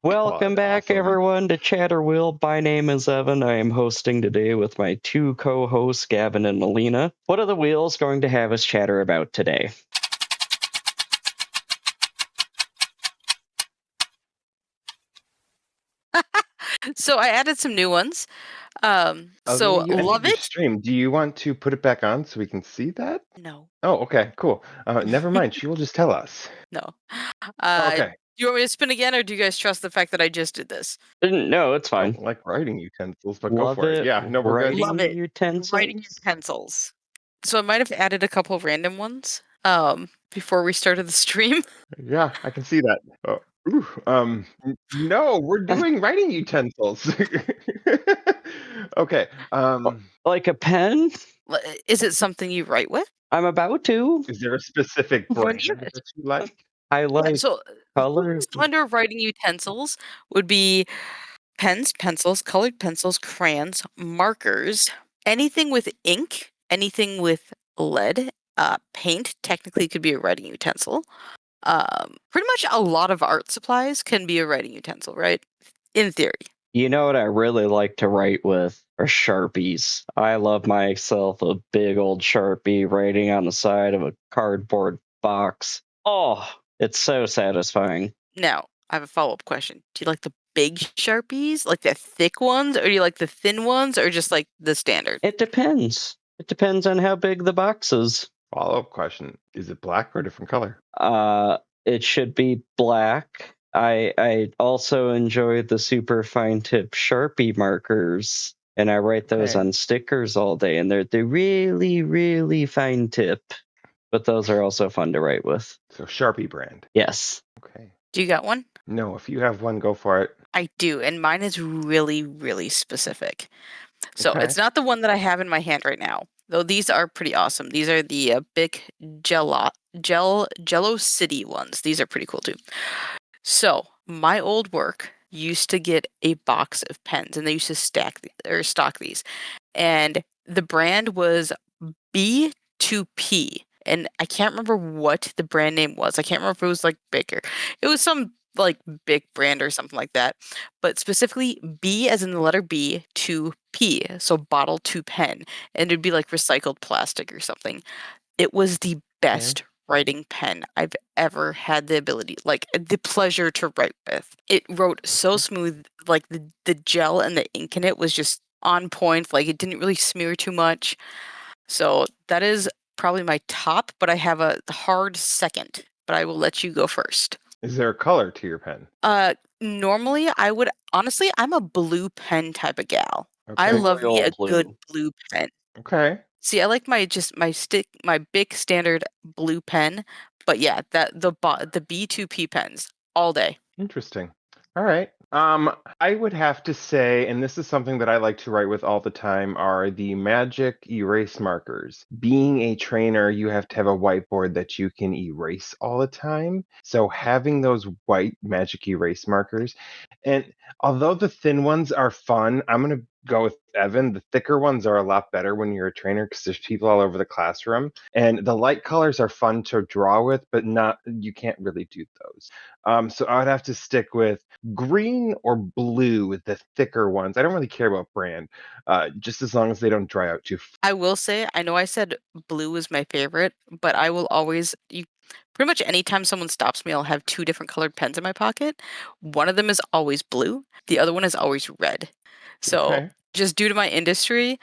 Welcome back, Awesome. everyone, to Chatterwheel. My name is Evan. I am hosting today with my two co-hosts, Gavin and Melina. What are the wheels going to have us chatter about today? So I added some new ones. So you Love ended your it? stream. Do you want to put it back on so we can see that? No, Oh, okay, cool. Never mind. She will just tell us. no. Okay. Do you want me to spin again, or do you guys trust the fact that I just did this? No, it's I don't fine. like writing utensils, but go Love for it. it. Yeah, no, we're good. Love Writing it. utensils. Writing utensils. So I might have added a couple of random ones. Before we started the stream. Yeah, I can see that. Oh, no, we're doing writing utensils. Okay. Like a pen? Is it something you write with? I'm about to. Is there a specific What brand is it? that you like? I like So colors. under writing utensils would be pens, pencils, colored pencils, crayons, markers, anything with ink, anything with lead, paint technically could be a writing utensil. Pretty much a lot of art supplies can be a writing utensil, right? In theory. You know what I really like to write with are Sharpies. I love myself a big old Sharpie writing on the side of a cardboard box. Oh, it's so satisfying. Now, I have a follow-up question. Do you like the big Sharpies, like the thick ones, or do you like the thin ones, or just like the standard? It depends. It depends on how big the box is. Follow-up question. Is it black or a different color? It should be black. I also enjoy the super fine tip Sharpie markers, and I write those Okay. on stickers all day, and they're really, really fine tip. But those are also fun to write with. So Sharpie brand. Yes. Okay. Do you got one? No, if you have one, go for it. I do, and mine is really, really specific. So Okay. it's not the one that I have in my hand right now, though these are pretty awesome. These are the big Jello City ones. These are pretty cool too. So my old work used to get a box of pens, and they used to stock these, and the brand was B2P, and I can't remember what the brand name was. I can't remember if it was like bigger. It was some like big brand or something like that. But specifically B as in the letter B to P, so bottle to pen, and it'd be like recycled plastic or something. It was the best writing pen I've ever had the ability, like the pleasure to write with. It wrote so smooth, like the gel and the ink in it was just on point, like it didn't really smear too much. So that is probably my top, but I have a hard second, but I will let you go first. Is there a color to your pen? Normally I would honestly, I'm a blue pen type of gal. I Okay. love me a Royal good blue. blue pen. Okay. See, I like my big standard blue pen, but yeah, the B2P pens all day. Interesting. All right. I would have to say, and this is something that I like to write with all the time, are the magic erase markers. Being a trainer, you have to have a whiteboard that you can erase all the time. So having those white magic erase markers, and although the thin ones are fun, I'm gonna go with Evan. The thicker ones are a lot better when you're a trainer because there's people all over the classroom. And the light colors are fun to draw with, but not you can't really do those. So I would have to stick with green or blue, the thicker ones. I don't really care about brand, just as long as they don't dry out too. I will say, I know I said blue is my favorite, but I will always pretty much anytime someone stops me, I'll have two different colored pens in my pocket. One of them is always blue, the other one is always red. So Okay. just due to my industry,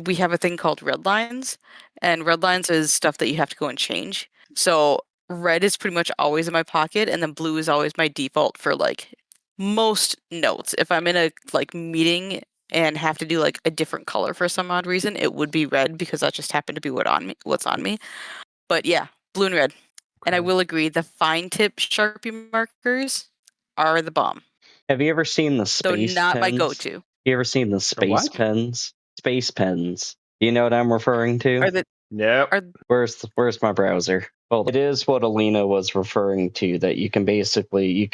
we have a thing called red lines, and red lines is stuff that you have to go and change. So red is pretty much always in my pocket, and then blue is always my default for like most notes. If I'm in a like meeting and have to do like a different color for some odd reason, it would be red because that just happened to be what's on me. But yeah, blue and red. And I Okay. will agree, the fine tip Sharpie markers are the bomb. Have you ever seen the Though space not my pens? go-to. You ever seen the The space what? pens? Space pens. Do you know what I'm referring to? Are the Nope. are Where's my browser? Well, it is what Alina was referring to. That you can basically you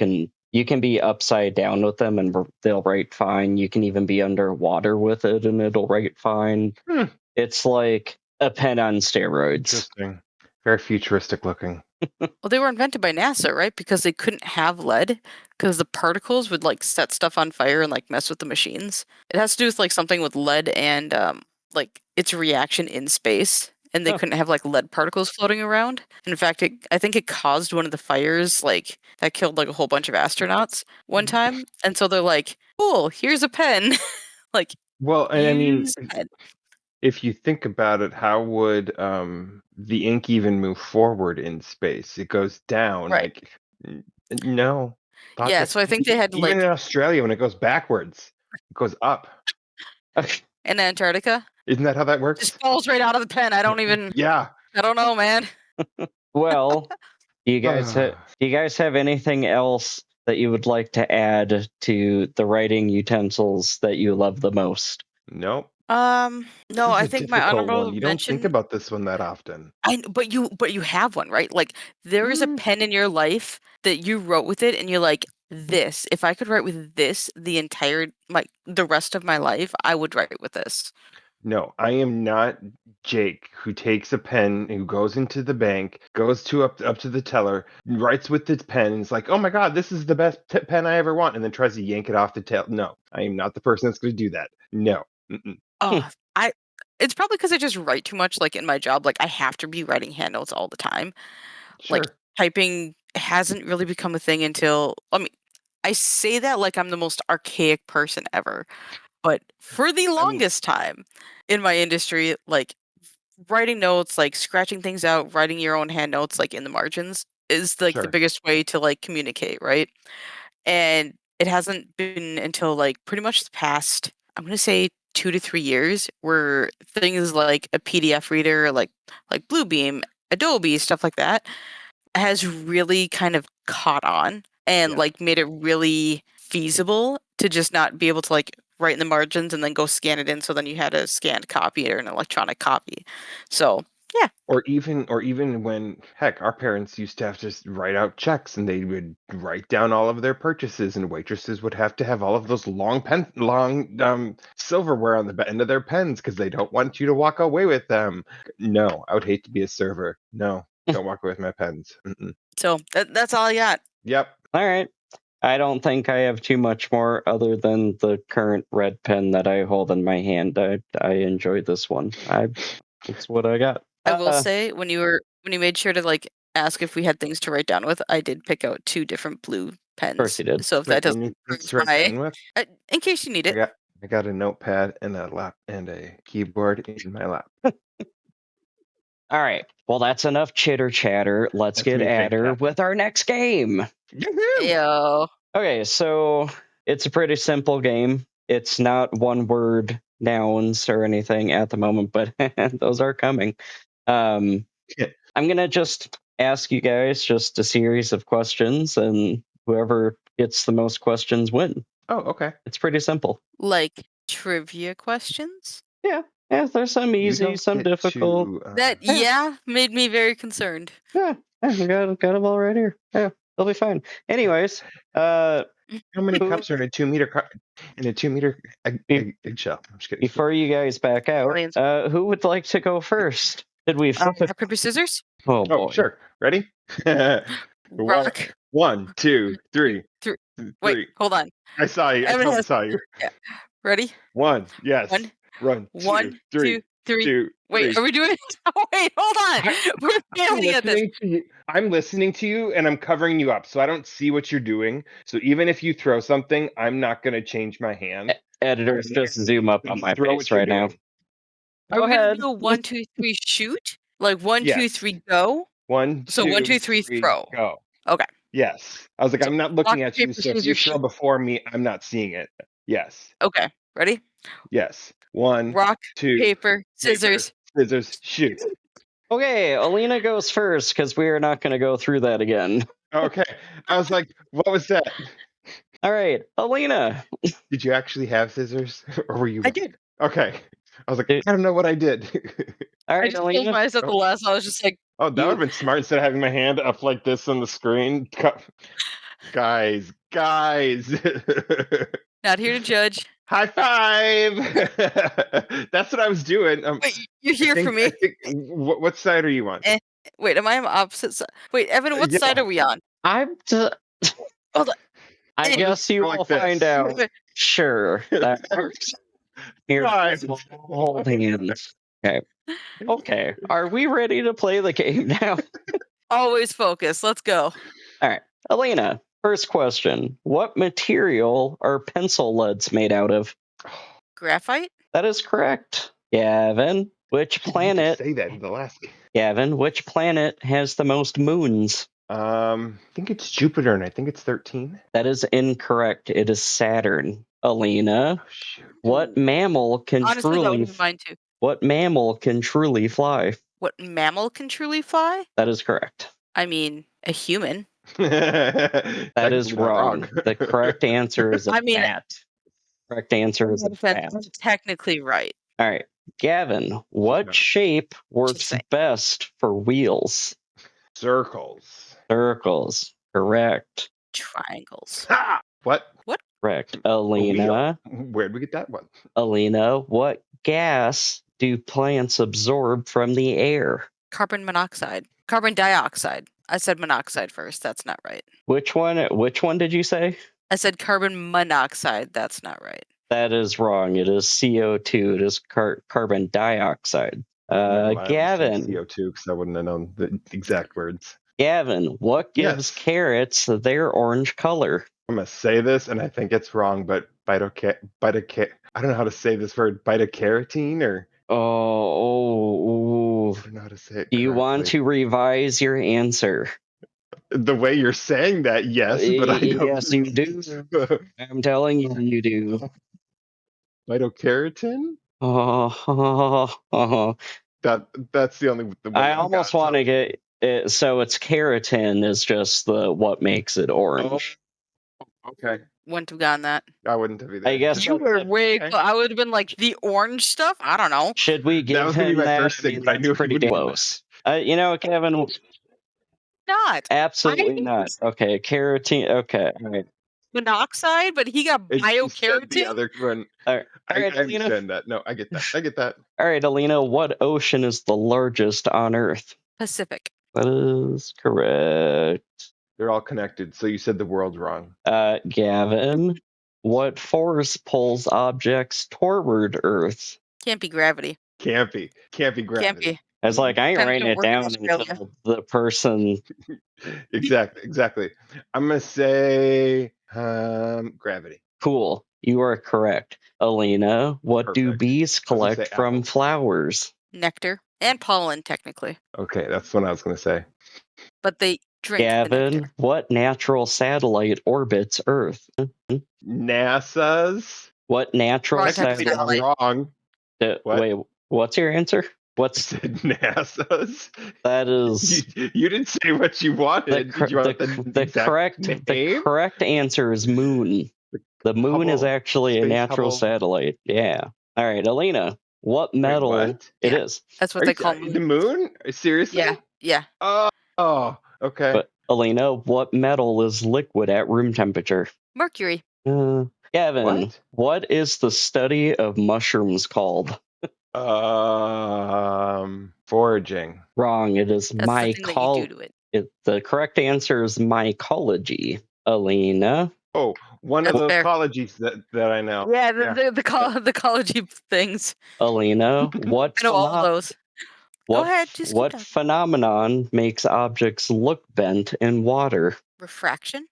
can be upside down with them and they'll write fine. You can even be underwater with it and it'll write fine. Hmm. It's like a pen on steroids. Interesting. Very futuristic looking. Well, they were invented by NASA, right? Because they couldn't have lead because the particles would like set stuff on fire and like mess with the machines. It has to do with like something with lead and like its reaction in space, and they Huh. couldn't have like lead particles floating around. In fact, I think it caused one of the fires like that killed like a whole bunch of astronauts one time. And so they're like, "Cool, here's a pen." Like, Well, and I mean, use a pen. if you think about it, how would the ink even move forward in space? It goes down. Right. Like, no. Yeah, Logic. so I think they had Even like in Australia, when it goes backwards, it goes up. in Antarctica. Isn't that how that Just works? falls right out of the pen. I don't Yeah. know, man. Well, do you guys have anything else that you would like to add to the writing utensils that you love the most? Nope. No, This is I a think my difficult one. honorable You don't think mention. about this one that often. But you have one, right? Like there is a Mm, pen in your life that you wrote with it, and you're like, this. If I could write with this the rest of my life, I would write with this. No, I am not Jake, who takes a pen, who goes into the bank, goes to up to the teller, writes with his pen, and is like, "Oh my God, this is the best pen I ever want," and then tries to yank it off the tail. No, I am not the person that's going to do that. No. Mm-mm. Oh, I. It's probably because I just write too much. Like in my job, like I have to be writing hand notes all the time. Like Sure. typing hasn't really become a thing until. I mean, I say that like I'm the most archaic person ever. But for the I mean, longest time in my industry, like writing notes, like scratching things out, writing your own hand notes, like in the margins, is like the sure. biggest way to like communicate, right? And it hasn't been until like pretty much the past, I'm gonna say 2 to 3 years, where things like a PDF reader, like Bluebeam, Adobe, stuff like that, has really kind of caught on and Yeah. like made it really feasible to just not be able to like write in the margins and then go scan it in, so then you had a scanned copy or an electronic copy. So yeah. Or even when, heck, our parents used to have to just write out checks, and they would write down all of their purchases, and waitresses would have to have all of those long silverware on the end of their pens because they don't want you to walk away with them. No, I would hate to be a server. No, don't walk away with my pens. Mm-mm. So that's all I got. Yep. All right. I don't think I have too much more other than the current red pen that I hold in my hand. I enjoy this one. That's what I got. I will say when you made sure to like ask if we had things to write down with, I did pick out 2 different blue course pens. you did. So if Wait, that you doesn't need things to prove write down with? in case you need I it. got a notepad and a keyboard in my lap. All right. Well, that's enough chitter chatter. Let's That's get me at fake her tapping. with our next game. Yoo-hoo! Ayo. Okay, so it's a pretty simple game. It's not one word nouns or anything at the moment, but those are coming. I'm going to just ask you guys just a series of questions, and whoever gets the most questions win. Oh, okay. It's pretty simple. Like trivia questions? Yeah, there's some You easy, don't some get difficult. to. That Yeah. made me very concerned. Yeah, we got them all right here. Yeah, they'll be fine. Anyways, How many who- cups are in a 2 meter eggshell? I'm just kidding. before you guys back out, Aliens. who would like to go first? Did we? Rock, paper, scissors? Oh boy! Oh, sure. Ready? Rock. 1, 2, 3. Three. 3. Wait, hold on. I saw you. I Evan totally has- saw you. Yeah. Ready? 1. Yes. One. 1, 2, 1, 3. 2, 3. 2, Wait, 3. are we doing it? Oh, wait, hold on. We're I'm failing at this. listening to you. I'm listening to you, and I'm covering you up, so I don't see what you're doing. So even if you throw something, I'm not going to change my hand. Editors, just zoom up on my Throw face what you're right now. doing. Are Go we gonna ahead. do a 1, 2, 3 shoot? Like 1, 2, Yes. 3 go? 1, 2, So 1, 2, 3 throw. go. Okay. Yes. I was like, So I'm not rock, looking at you, paper, so if you scissors, throw shoot. before me, I'm not seeing it. Yes. Okay. Ready? Yes. 1, Rock, 2, paper, scissors. scissors, shoot. Okay, Alina goes first because we are not going to go through that again. Okay. I was like, what was that? All right, Alina. Did you actually have scissors? Or were you? I did. Okay. I was like, I don't know what I did. All I right, just closed Alina. my eyes at the last. I was just like, Oh, that would have been smart instead of having my hand up like this on the screen. Guys. not here to judge. High five! That's what I was doing. Wait, you're here for me. What side are you on? Wait, am I on the opposite side? Wait, Evan, what side Yeah. are we on? I'm. Hold on. I Hey, guess you go like will find this. out. Sure, that works. Here, Right. we'll hold hands. Okay. Okay. Are we ready to play the game now? Always focus. Let's go. All right. Elena, first question. What material are pencil leads made out of? Graphite? That is correct. Gavin, which You just planet? say that in the last game. Gavin, which planet has the most moons? I think it's Jupiter, and I think it's 13. That is incorrect. It is Saturn. Elena, Oh shoot. what mammal can Honestly, that would truly have been mine too. what mammal can truly fly? What mammal can truly fly? That is correct. I mean, a human. That is Technically not wrong. The correct answer is a I mean, bat. Correct answer is a bat. I'm technically right. All right. Gavin, what No. shape works saying. best for wheels? Circles. Circles. Correct. Triangles. Ha! What? Correct. A Alina. wheel. Where'd we get that one? Alina, what gas do plants absorb from the air? Carbon monoxide. Carbon dioxide. I said monoxide first. That's not right. Which one did you say? I said carbon monoxide. That's not right. That is wrong. It is CO2. It is carbon dioxide. Never mind, I'm just saying Gavin. CO2 because I wouldn't have known the exact words. Gavin, what gives Yes. carrots their orange color? I'm gonna say this, and I think it's wrong, but I don't know how to say this word. Beta-carotene, or Oh, I don't know how to say it. do you want correctly. to revise your answer? The way you're saying that, yes, but I don't. Yes, you do. I'm telling you, you do. Phytokeratan? Oh, That's the only. The one I I've almost got, want to so. get it. So it's keratin is just the what makes it orange. Okay. Wouldn't have gotten that. I wouldn't have either. I guess You were way Okay. close. I would have been like the orange stuff. I don't know. Should we give was gonna be him my that? first thing, but I that's knew he pretty wouldn't get close. You know, Kevin, Not absolutely not. Okay, keratin. Okay, all right. monoxide, but he got It's just said the biokeratin. other one. All right, I Alina. understand that. No, I get that. I get that. All right, Alina, what ocean is the largest on Earth? Pacific. That is correct. They're all connected. So you said the world's wrong. Gavin, what force pulls objects toward Earth? Can't be gravity. Can't be gravity. Can't be. I was like, I ain't Depends writing on it work in down Australia. until the person. Exactly. I'm gonna say gravity. Cool, you are correct. Alina, what do Perfect. bees I was gonna collect say from apples. flowers? Nectar and pollen, technically, Okay, that's what I was gonna say. but they drink the Gavin, nectar. what natural satellite orbits Earth? NASA's. What natural Wrong type of Technically, satellite? satellite. I'm wrong. What? Wait, what's your answer? I What's said NASA's. that is You didn't say what you wanted. Did you want the exact name? The correct answer is moon. The moon is Hubble. actually a Space natural Hubble. satellite. Yeah. All right, Alina, what Wait, metal? what? It Yeah. is. That's what Are they you call the moon. moon? Seriously? Yeah. Oh, okay. But Alina, what metal is liquid at room temperature? Mercury. Gavin, what is the study of mushrooms called? Foraging. Wrong. It is That's the thing that you do to it. The correct answer is mycology. Alina. Oh, one That's of those fair. colleges that I know. Yeah, Yeah. the ecology things. Alina, what I know all those. Go ahead, just keep what talking. phenomenon makes objects look bent in water? Refraction.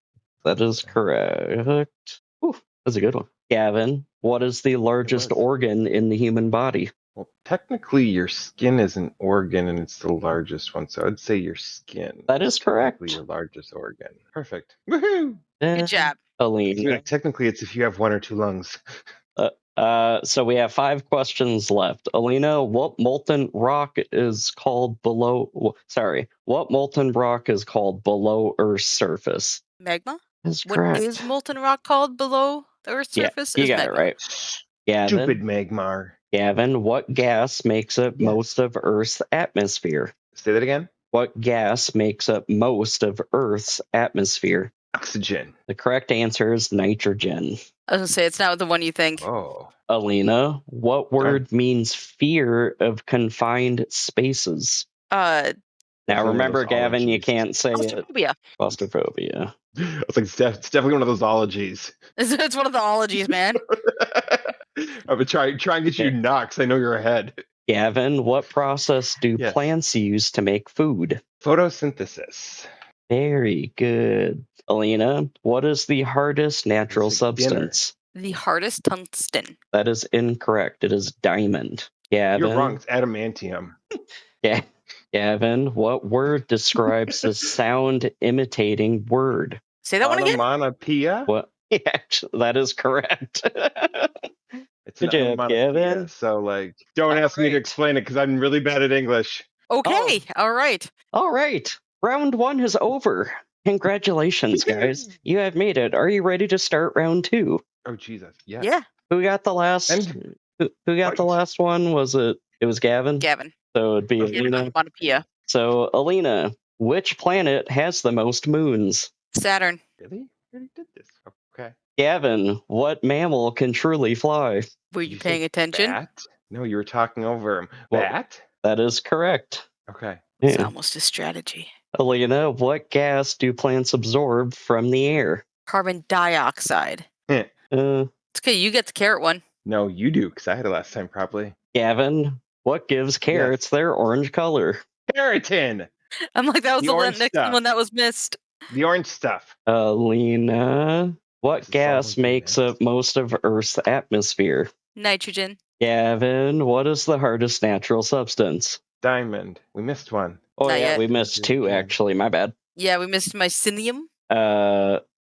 That is correct. Ooh, that's a good one. Gavin, what is the largest was. organ in the human body? Well, technically, your skin is an organ, and it's the largest one. So I'd say your skin. That is correct. Technically, your largest organ. Perfect. Woohoo! Good job. Alina. Technically, it's if you have one or two lungs. So we have 5 questions left. Alina, what molten rock is called below? Sorry, what molten rock is called below Earth's surface? Magma. That's What correct. is molten rock called below the Earth's surface? You is got magma. it right. Gavin, Stupid Magmar. Gavin, what gas makes up Yes. most of Earth's atmosphere? Say that again. What gas makes up most of Earth's atmosphere? Oxygen. The correct answer is nitrogen. I was gonna say it's not the one you think. Oh. Alina, what word means fear of confined spaces? Now Definitely one of remember, those Gavin, you ologies. can't say it. Claustrophobia. Claustrophobia. I was like, it's definitely one of those ologies. It's one of the ologies, man. I would try and get you Okay. knocks. I know you're ahead. Gavin, what process do Yes. plants use to make food? Photosynthesis. Very good. Alina, what is the hardest natural It's like dinner. substance? The hardest tungsten. That is incorrect. It is diamond. You're Gavin, wrong. It's adamantium. Yeah. Gavin, what word describes the sound imitating word? Say that one again. Onomatopoeia. What? Yeah, actually, that is correct. It's Good an job, onomatopoeia. Gavin. So, like, don't ask me to Alright. explain it because I'm really bad at English. Okay. All right. All right. Round 1 is over. Congratulations, guys. You have made it. Are you ready to start round 2? Oh, Jesus. Yes. Yeah. Who got the last? And Who got the fight. last one? Was it? It was Gavin. Gavin. So it'd be Okay. Alina. Onomatopoeia. So Alina, which planet has the most moons? Saturn. Really? I already did this. Okay. Gavin, what mammal can truly fly? Were Did you say paying attention? Bat? No, you were talking over him. Well, Bat? that is correct. Okay. It's Yeah. almost a strategy. Alina, what gas do plants absorb from the air? Carbon dioxide. Uh, It's okay. You get the carrot one. No, you do, because I had it last time, probably. Gavin, what gives carrots their orange color? Keratin! I'm like, that was The the orange next stuff. one that was missed. The orange stuff. Alina, what It's gas solvent in makes this. up most of Earth's atmosphere? Nitrogen. Gavin, what is the hardest natural substance? Diamond. We missed one. Oh Not yeah, yet. we Do it missed 2 again. actually. My bad. Yeah, we missed mycelium.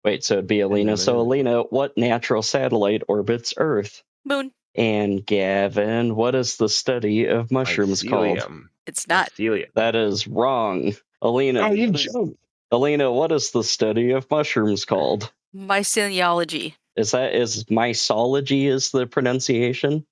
Wait, so it'd be Alina. So Alina, what natural satellite orbits Earth? Moon. And Gavin, what is the study of mushrooms called? Mycelium. It's not. Mycelium. That is wrong. Alina, Oh, you what is- jumped. Alina, what is the study of mushrooms called? Myceliology. Is mycology is the pronunciation?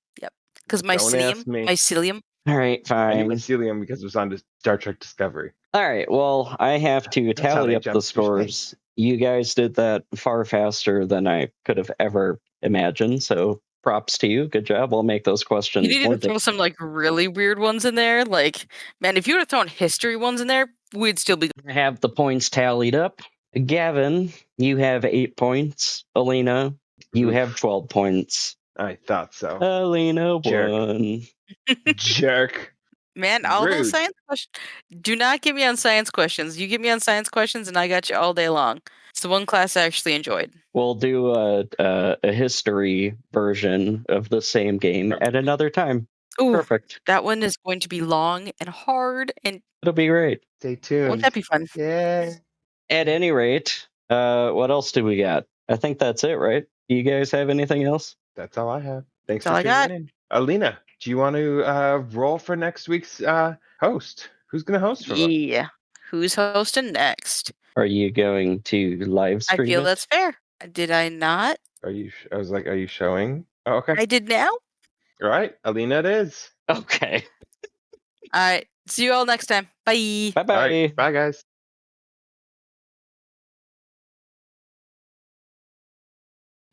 Because Don't mycelium. ask me. Mycelium. All right, I knew fine. mycelium because it was on Star Trek Discovery. All right, well, I have to That's how tally they up the jump through scores. You guys did that far faster than I could have ever imagined, so props to you. Good job. We'll make those You questions needed more to throw some like really weird ones in there. Like, man, if you would have thrown history ones in there, we'd still be. I have the points tallied up. Gavin, you have 8 points. Alina, you Oof. have 12 points. I thought so. Alina Jerk. won. Jerk. Man, all those Rude. science questions. Do not get me on science questions. You get me on science questions, and I got you all day long. It's the one class I actually enjoyed. We'll do a history version of the same game at another time. Ooh, Perfect. that one is going to be long and hard, and It'll be great. Stay tuned. won't that be fun? Yeah. At any rate, what else do we got? I think that's it, right? Do you guys have anything else? That's all I have. Thanks That's all for I got. tuning in. Alina, do you want to roll for next week's host? Who's going to host for us? Yeah. Who's hosting next? Are you going to live I stream feel it? that's fair. Did I not? Are you? I was like, are you showing? Oh, okay. I did now? All right, Alina, it is. Okay. All right. See you all next time. Bye. Bye bye. All right, bye, guys.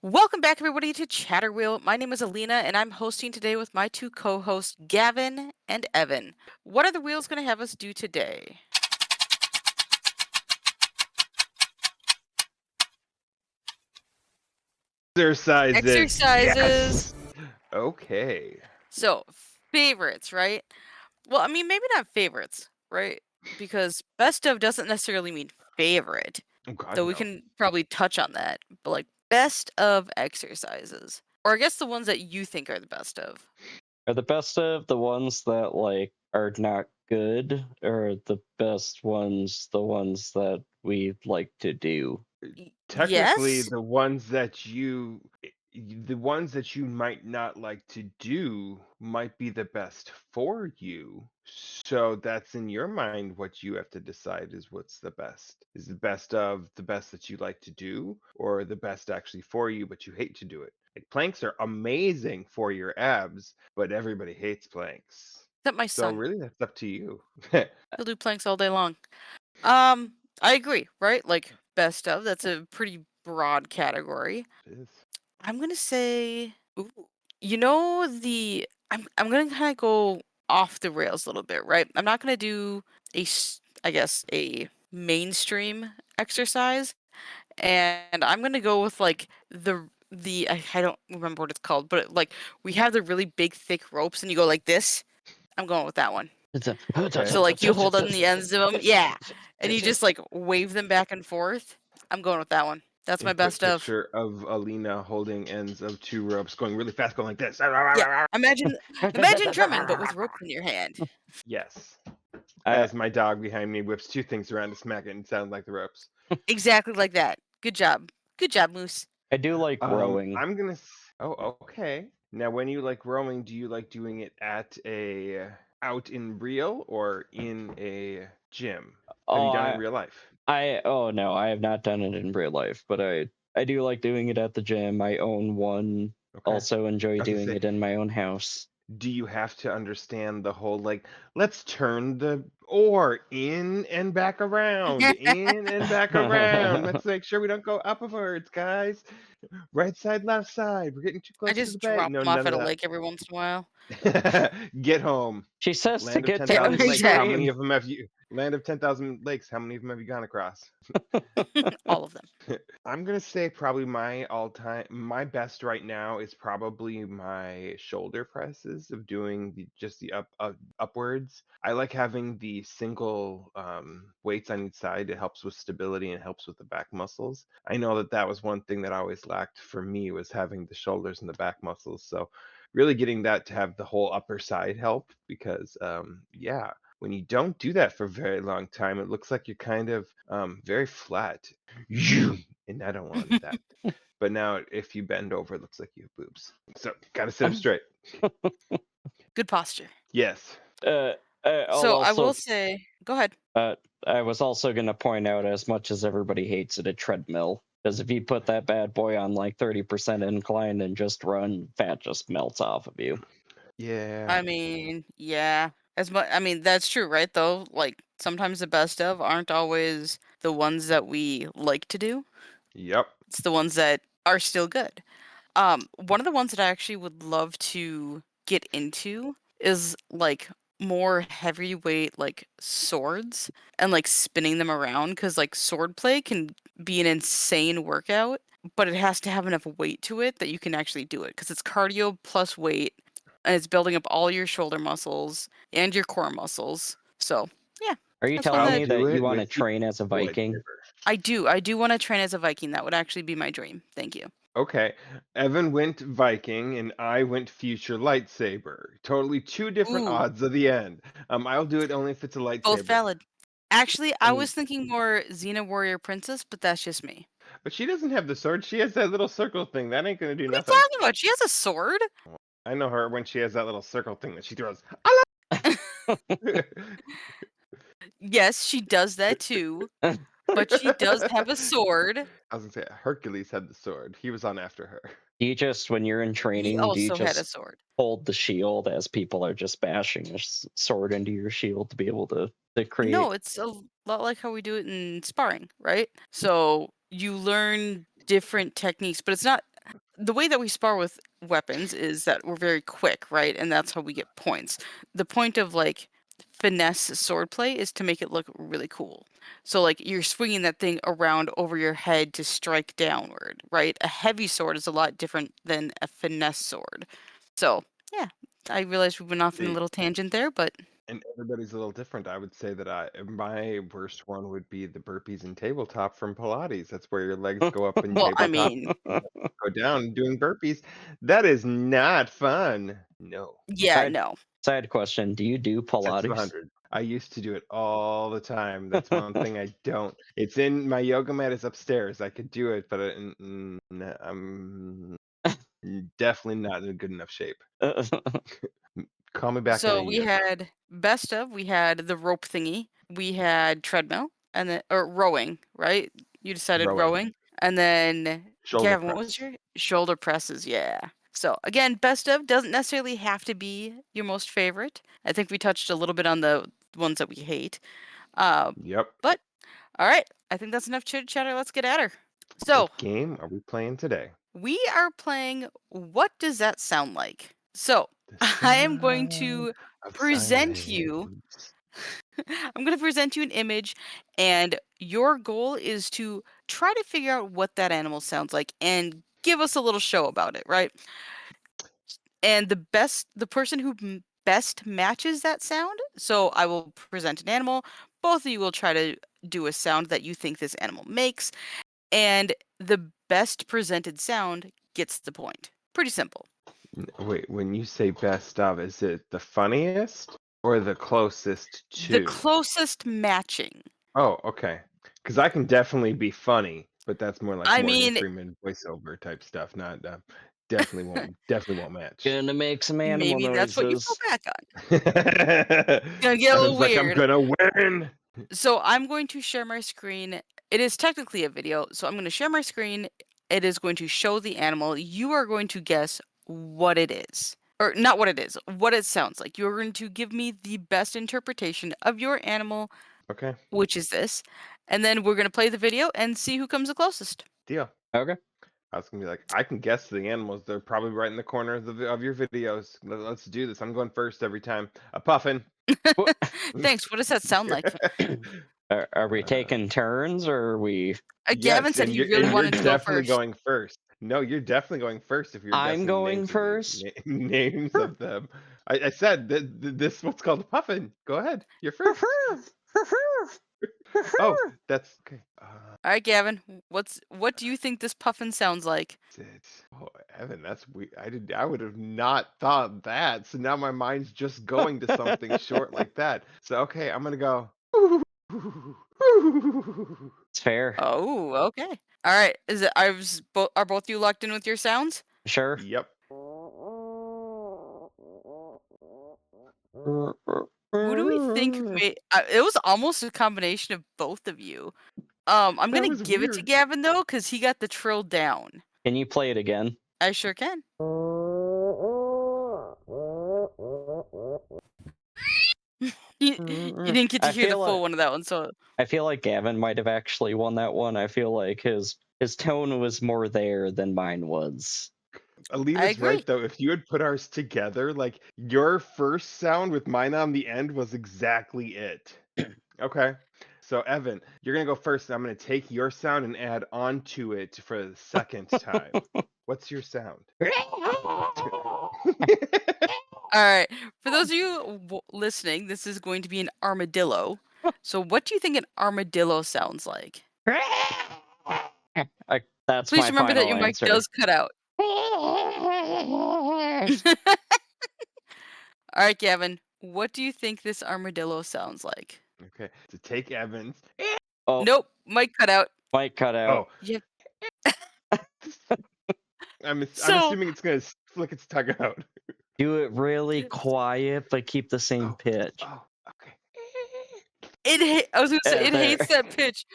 Welcome back, everybody, to Chatterwheel. My name is Alina, and I'm hosting today with my two co-hosts, Gavin and Evan. What are the wheels going to have us do today? Exercises. Exercises. Yes. Okay. So, favorites, right? Well, I mean, maybe not favorites, right? Because best of doesn't necessarily mean favorite. Oh God, Though we no. can probably touch on that. But like best of exercises. Or I guess the ones that you think are the best of. Are the best of the ones that like are not good, or the best ones the ones that we like to do? Technically, Yes? the ones that you might not like to do might be the best for you. So that's in your mind what you have to decide is what's the best. Is the best of the best that you like to do, or the best actually for you but you hate to do it? Like planks are amazing for your abs, but everybody hates planks. Except my So son. really that's up to you. He'll do planks all day long. I agree, right? Like best of, that's a pretty broad category. It is. I'm gonna say ooh, you know I'm gonna kinda go off the rails a little bit, right? I'm not gonna do I guess, a mainstream exercise. And I'm gonna go with like I don't remember what it's called, but like we have the really big thick ropes and you go like this. I'm going with that one. Okay. So like you hold on the ends of them, yeah, and you just like wave them back and forth. I'm going with that one. That's my Input best of. picture of Alina holding ends of 2 ropes going really fast, going like this. Yeah. Imagine drumming, but with ropes in your hand. Yes. I, As my dog behind me whips 2 things around to smack it and sound like the ropes. Exactly like that. Good job. Good job, Moose. I do like rowing. I'm gonna. Oh, okay. Now, when you like rowing, do you like doing it at a out in real or in a gym? Have Oh, you done it in real life? oh no, I have not done it in real life, but I do like doing it at the gym. I own one. Okay. Also enjoy I was gonna doing say, it in my own house. do you have to understand the whole like, let's turn the oar in and back around, in and back around. Let's make sure we don't go upwards, guys. Right side, left side. We're getting too I close to the just bank. drop No, them off none at of a that. lake every once in a while. Get home. She says to Land of get Yeah, 10,000 lakes. How many exactly. of them have you? Land of 10,000 lakes. How many of them have you gone across? All of them. I'm gonna say probably my best right now is probably my shoulder presses of doing just the upwards. I like having the single weights on each side. It helps with stability and helps with the back muscles. I know that was one thing that I always lacked for me was having the shoulders and the back muscles. So really getting that to have the whole upper side help because yeah, when you don't do that for a very long time, it looks like you're kind of very flat. And I don't want that. But now if you bend over, it looks like you have boobs. So gotta sit up straight. Good posture. Yes. uh, I'll So I will also say, go ahead. I was also going to point out, as much as everybody hates it, a treadmill. Because if you put that bad boy on like 30% incline and just run, fat just melts off of you. Yeah. I mean, yeah. I mean, that's true, right? Though, like sometimes the best of aren't always the ones that we like to do. Yep. It's the ones that are still good. One of the ones that I actually would love to get into is like more heavyweight like swords and like spinning them around because like sword play can be an insane workout, but it has to have enough weight to it that you can actually do it because it's cardio plus weight and it's building up all your shoulder muscles and your core muscles. So yeah, Are you that's one telling I'll me that do that you it want to with you. train as a Viking? I do. I do want to train as a Viking. That would actually be my dream. Thank you. Okay. Evan went Viking and I went future lightsaber. Totally 2 different Ooh, odds of the end. I'll do it only if it's a both lightsaber. valid. Actually, I And was thinking more Xena Warrior Princess, but that's just me. but she doesn't have the sword. She has that little circle thing. That ain't gonna do What are you nothing. talking about? She has a sword. I know her when she has that little circle thing that she throws. Yes, she does that too, but she does have a sword. I was gonna say Hercules had the sword. He was on after her. Do you just, when you're in He training, do you also had a just sword. hold the shield as people are just bashing a sword into your shield to be able to create? No, it's a lot like how we do it in sparring, right? So you learn different techniques, but it's not the way that we spar with weapons is that we're very quick, right? And that's how we get points. The point of like finesse swordplay is to make it look really cool. So like you're swinging that thing around over your head to strike downward, right? A heavy sword is a lot different than a finesse sword. So yeah, I realize we went off in a See, little tangent there, but and everybody's a little different. I would say that my worst one would be the burpees and tabletop from Pilates. That's where your legs go up in well, I tabletop, mean, go down doing burpees. That is not fun. No. yeah, side no. side question: do you do Sets of Pilates? 100. I used to do it all the time. That's one thing I don't. It's in my yoga mat is upstairs. I could do it, but I'm definitely not in good enough shape. Call me back in a So we year. had best of, we had the rope thingy, we had treadmill, and then or rowing, right? You decided Rowing, rowing, and then shoulder Gavin, what was press. your shoulder presses? Yeah. So again, best of doesn't necessarily have to be your most favorite. I think we touched a little bit on the ones that we hate. Uh, Yep. but all right, I think that's enough chitter chatter. Let's get at her. So What game are we playing today? we are playing What Does That Sound Like? So The I am going sound to of present you silence. I'm going to present you an image, and your goal is to try to figure out what that animal sounds like and give us a little show about it, right? And the person who best matches that sound. So I will present an animal. Both of you will try to do a sound that you think this animal makes, and the best presented sound gets the point. Pretty simple. Wait, when you say best of, is it the funniest or the closest The to? closest matching. Oh, okay. Because I can definitely be funny, but that's more like I Morgan mean, Freeman voiceover type stuff. Not definitely won't match. Gonna make some animal maybe that's what you fall noises. back on. Gonna get a little Evan's like, I'm weird. gonna win. So I'm going to share my screen. It is technically a video, so I'm going to share my screen. It is going to show the animal. You are going to guess what it is. Or not what it is, what it sounds like. You're going to give me the best interpretation of your animal, Okay, which is this. And then we're going to play the video and see who comes the closest. deal. Okay. I was gonna be like, I can guess the animals. They're probably right in the corner of your videos. Let's do this. I'm going first every time. A puffin. Thanks. What does that sound like? Are we taking turns or are we? Gavin Yes, said and he you're really and you're wanted to go definitely first. going first. No, you're definitely going first if you're I'm guessing going names of first. names of them. I said that this is what's called a puffin. Go ahead, you're first. Oh, that's okay. All right, Gavin. What do you think this puffin sounds like? Oh, Evan, that's weird. I would have not thought that. So now my mind's just going to something short like that. So okay, I'm gonna go. It's fair. Oh, okay. All right. Are both you locked in with your sounds? Sure. Yep. Who do we think made? It was almost a combination of both of you. I'm That gonna was give it to weird. Gavin though, because he got the trill down. Can you play it again? I sure can. You didn't get to I hear the feel full like one of that one, so I feel like Gavin might have actually won that one. I feel like his tone was more there than mine was. I Alina's agree. right though. If you had put ours together, like your first sound with mine on the end was exactly it. Okay. So Evan, you're gonna go first, and I'm gonna take your sound and add on to it for the second time. What's your sound? All right. For those of you listening, this is going to be an armadillo. So, what do you think an armadillo sounds like? That's Please my remember that final your mic answer. does cut out. All right, Gavin. What do you think this armadillo sounds like? Okay. To take Evans. Oh, Nope, mic cut out. might cut out. Oh, Yeah. I'm So assuming it's gonna flick its tongue out. Do it really quiet, but keep the same Oh, pitch. oh, okay. I was gonna say it There. hates that pitch.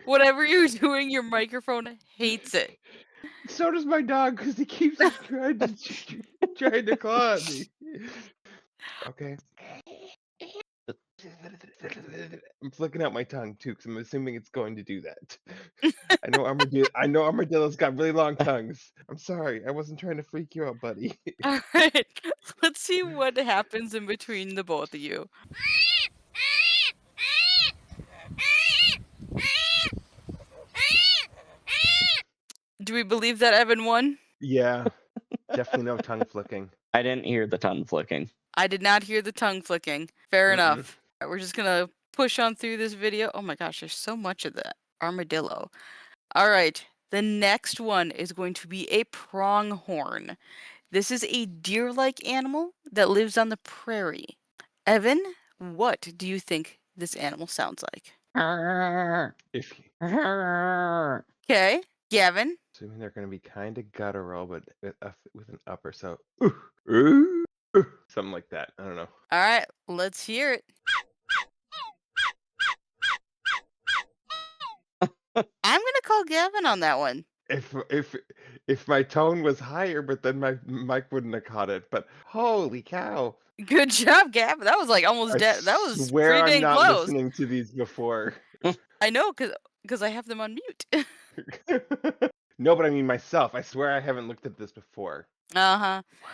Whatever you're doing, your microphone hates it. So does my dog because he keeps trying to claw at me. Okay. I'm flicking out my tongue too because I'm assuming it's going to do that. I know armadillos got really long tongues. I'm sorry. I wasn't trying to freak you out, buddy. All right, let's see what happens in between the both of you. Do we believe that Evan won? Yeah, definitely no tongue flicking. I didn't hear the tongue flicking. I did not hear the tongue flicking. Fair Mm-mm. enough. All right, we're just gonna push on through this video. Oh my gosh, there's so much of that armadillo. All right, the next one is going to be a pronghorn. This is a deer-like animal that lives on the prairie. Evan, what do you think this animal sounds like? If Okay, Gavin. assuming they're going to be kind of guttural, but with an upper, so ooh, something like that. I don't know. All right, let's hear it. I'm gonna call Gavin on that one. If my tone was higher, but then my mic wouldn't have caught it. But holy cow! Good job, Gavin. That was like almost I dead. That was swear pretty I'm dang not close. listening to these before. I know, cause I have them on mute. No, but I mean myself. I swear I haven't looked at this before. Uh-huh. Wow.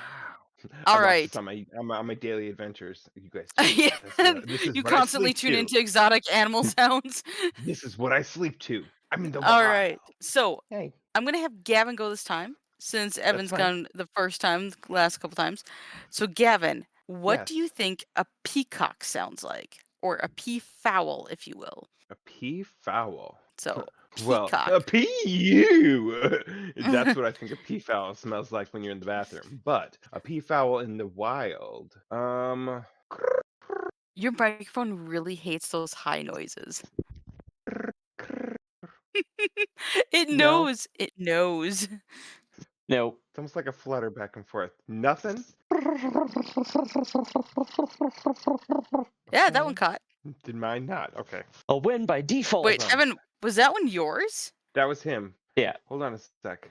All I watch right. this on my daily adventures. You guys, Yeah, this is you what I constantly sleep tune to. into exotic animal sounds. This is what I sleep to. I'm in the All wild. right. So Hey, I'm gonna have Gavin go this time since that's Evan's fine. gone the first time, the last couple times. So Gavin, what do Yes, you think a peacock sounds like, or a peafowl, if you will? a peafowl. So Well, a peacock. pee-you. That's what I think a peafowl smells like when you're in the bathroom. But a peafowl in the wild. Your microphone really hates those high noises. It No, knows. It knows. Nope. it's almost like a flutter back and forth. Nothing. Yeah, that one Okay. caught. Did mine not? Okay. A win by default. Wait, Hold on. Evan, was that one yours? That was him. Yeah. Hold on a sec.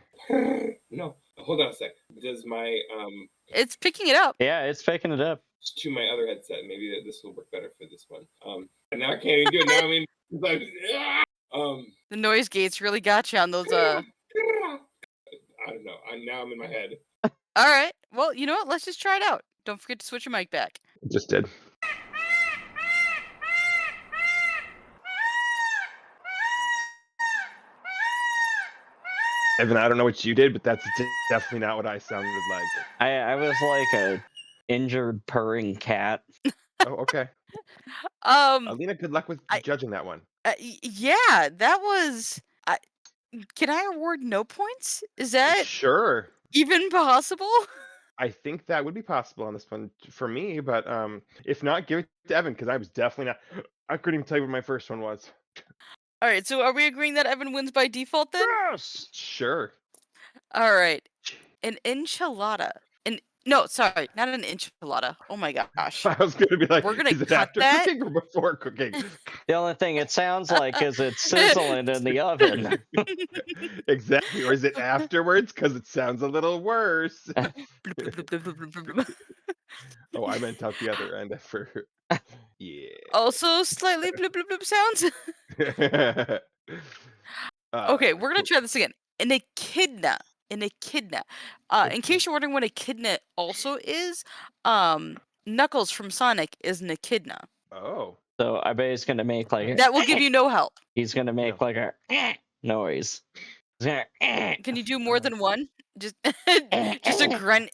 No, hold on a sec. Does my It's picking it up. Yeah, it's picking it up. to my other headset? Maybe this will work better for this one. And now I can't even do it. Now I mean, The noise gates really got you on those. I don't know. Now I'm in my head. All right. Well, you know what? Let's just try it out. Don't forget to switch your mic back. Just did. Evan, I don't know what you did, but that's definitely not what I sounded like. I was like a injured purring cat. Oh, okay. Alina, good luck with I- judging that one. Yeah, that was. Can I award no points? Is that Sure. even possible? I think that would be possible on this one for me, but if not, give it to Evan because I was definitely not. I couldn't even tell you what my first one was. All right. So are we agreeing that Evan wins by default then? Yes. Sure. All right. An enchilada. No, sorry, not an enchilada. Oh my gosh. I was going to be like, We're gonna is it cut after that? cooking or before cooking? The only thing it sounds like is it's sizzling in the oven. Exactly. Or is it afterwards? Because it sounds a little worse. Oh, I meant out the other end for. Yeah. Also, slightly bloop bloop bloop sounds. Okay, we're gonna try this again. An echidna. An echidna. In case you're wondering what echidna also is, Knuckles from Sonic is an echidna. Oh. So I bet he's gonna make like That will give you no help. he's gonna make like a noise. He's gonna Can you do more than one? Just just a grunt.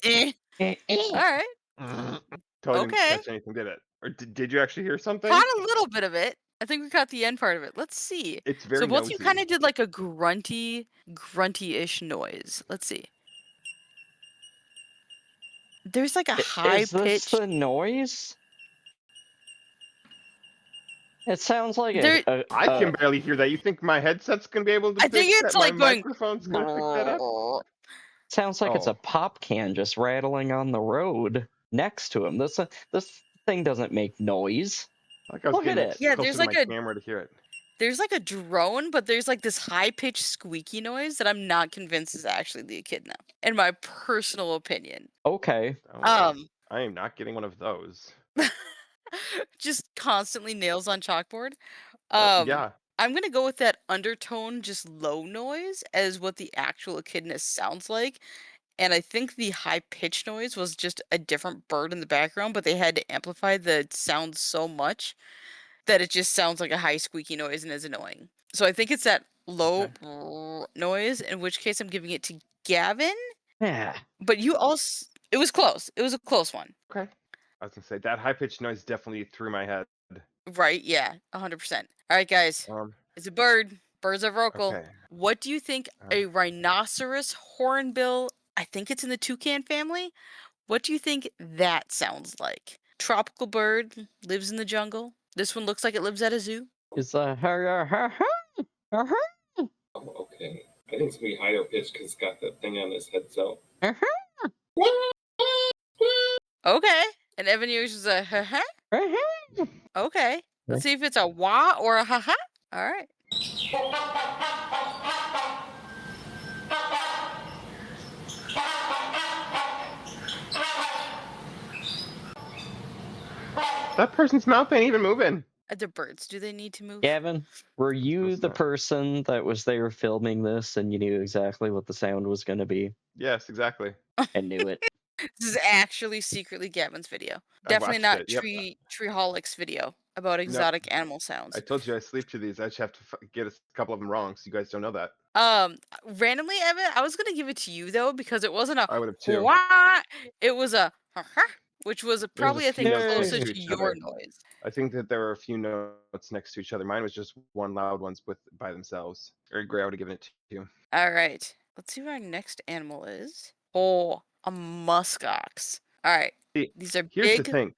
All right. Totally didn't Okay. catch anything, did it? Or did you actually hear something? Caught a little bit of it. I think we caught the end part of it. Let's see. It's very So both you nosy. kind of did like a grunty-ish noise. Let's see. There's like a high Is this pitch. the noise? It sounds like There- I can barely hear that. You think my headset's gonna be able to I think pick it's that? like My going. microphone's gonna pick that up? sounds like it's Oh. a pop can just rattling on the road next to him. This thing doesn't make noise. Like I was Look at getting it. Yeah, closer there's to like my a- camera to hear it. There's like a drone, but there's like this high pitched squeaky noise that I'm not convinced is actually the echidna. In my personal opinion. Okay. Oh, I am not getting one of those. Just constantly nails on chalkboard. Yeah. I'm gonna go with that undertone, just low noise, as what the actual echidna sounds like. And I think the high pitched noise was just a different bird in the background, but they had to amplify the sound so much that it just sounds like a high squeaky noise and is annoying. So I think it's that low noise, in which case I'm giving it to Gavin. Yeah. But you also, it was close. It was a close one. Okay. I was gonna say that high pitched noise definitely threw my head. Right, yeah, 100%. All right, guys. It's a bird. Birds are vocal. Okay. What do you think a rhinoceros hornbill, I think it's in the toucan family, what do you think that sounds like? Tropical bird, lives in the jungle. This one looks like it lives at a zoo. It's a Oh, okay. I think it's gonna be higher pitched because it's got that thing on his head. So Okay. And Evan yours is a ha-ha? Okay. Let's see if it's a wah or a ha-ha. All right. That person's mouth ain't even moving. The birds, do they need to move? Gavin, were you What's the that? person that was there filming this and you knew exactly what the sound was going to be? Yes, exactly. I knew it. This is actually secretly Gavin's video. I Definitely watched not it. Yep. Treeholic's video about Nope. exotic animal I sounds. told you I sleep to these. I just have to get a couple of them wrong, so you guys don't know that. Randomly, Evan, I was gonna give it to you though because it wasn't a I would have too. what, it was a which was probably I few think notes next closer to to each your other. noise. I think that there were a few notes next to each other. Mine was just one loud ones by themselves. Or Gray, I would have given it to you. All right, let's see what our next animal is. Oh, a muskox. All right, See, these are here's the big. thing.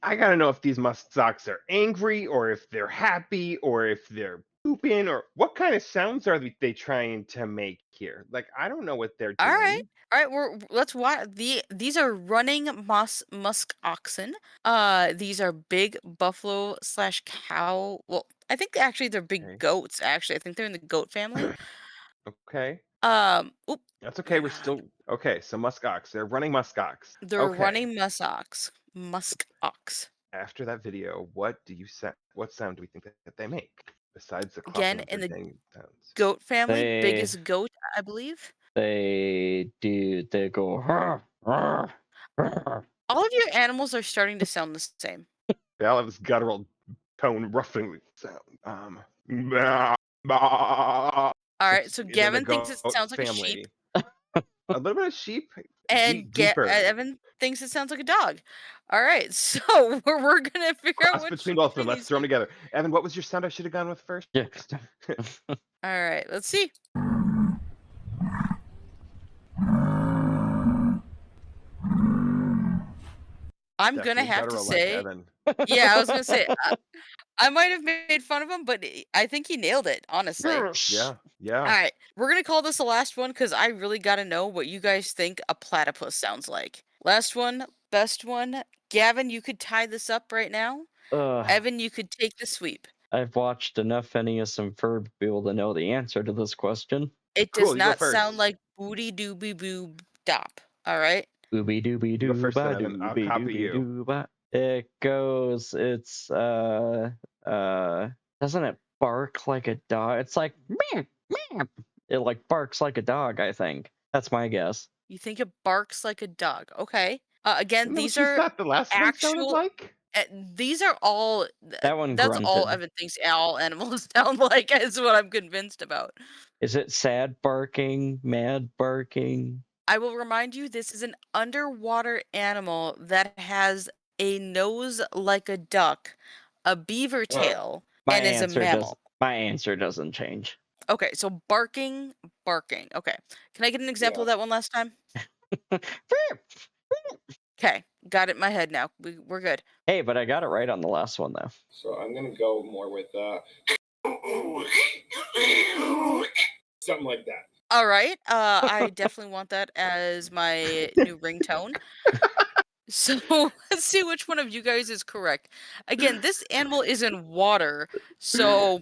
I gotta know if these muskox are angry or if they're happy or if they're pooping or what kind of sounds are they trying to make here? Like I don't know what they're All right, doing. all right. Let's watch these are running musk oxen. These are big buffalo slash cow. Well, I think actually they're big Okay. goats. Actually, I think they're in the goat family. Okay. Oop, That's okay. We're still okay. So muskox. They're running muskox. they're Okay. running musk ox. After that video, what sound do we think that they make besides the Again, clucking of in their the dang sounds? goat family, They biggest goat, I believe. they go "Rrr, rrr, rrr." All of your animals are starting to sound the same. They all have this guttural tone, ruffling sound. Bah, bah. All right, It's so in the Gavin thinks it goat sounds like a sheep, family. A little bit of sheep, and deeper. Evan thinks it sounds like a dog. All right, so we're gonna figure out Cross which between both of them. between Let's these throw them two. together. Evan, what was your sound I should have gone with first? Yeah. All right, let's see. I'm gonna Definitely have to guttural like say, Evan. yeah, I was gonna say, I might have made fun of him, but I think he nailed it, honestly. Yeah, All right, we're gonna call this the last one because I really gotta know what you guys think a platypus sounds like. Last one, best one. Gavin, you could tie this up right now. Evan, you could take the sweep. I've watched enough Phineas and Ferb to be able to know the answer to this question. It does Cool, you go not sound first. like booty dooby boob dop. All right. Booby dooby You go doo first then, ba Evan. I'll dooby copy dooby you. doo ba. It goes. It's Doesn't it bark like a dog? It's like meow, meow. It like barks like a dog. I think that's my guess. You think it barks like a dog. Okay. Again, Isn't that these what you are thought the last one sounded actual. like? These are all. That one That's all grunted. Evan thinks all animals sound like. Is what I'm convinced about. Is it sad barking, mad barking? I will remind you, this is an underwater animal that has a nose like a duck, a beaver tail, and is a mammal. My answer doesn't change. Okay, so barking. Okay. Can I get an example of that one last time? Okay, got it in my head now. We're good. Hey, but I got it right on the last one though. So I'm gonna go more with something like that. All right. I definitely want that as my new ringtone. So let's see which one of you guys is correct. Again, this animal is in water, so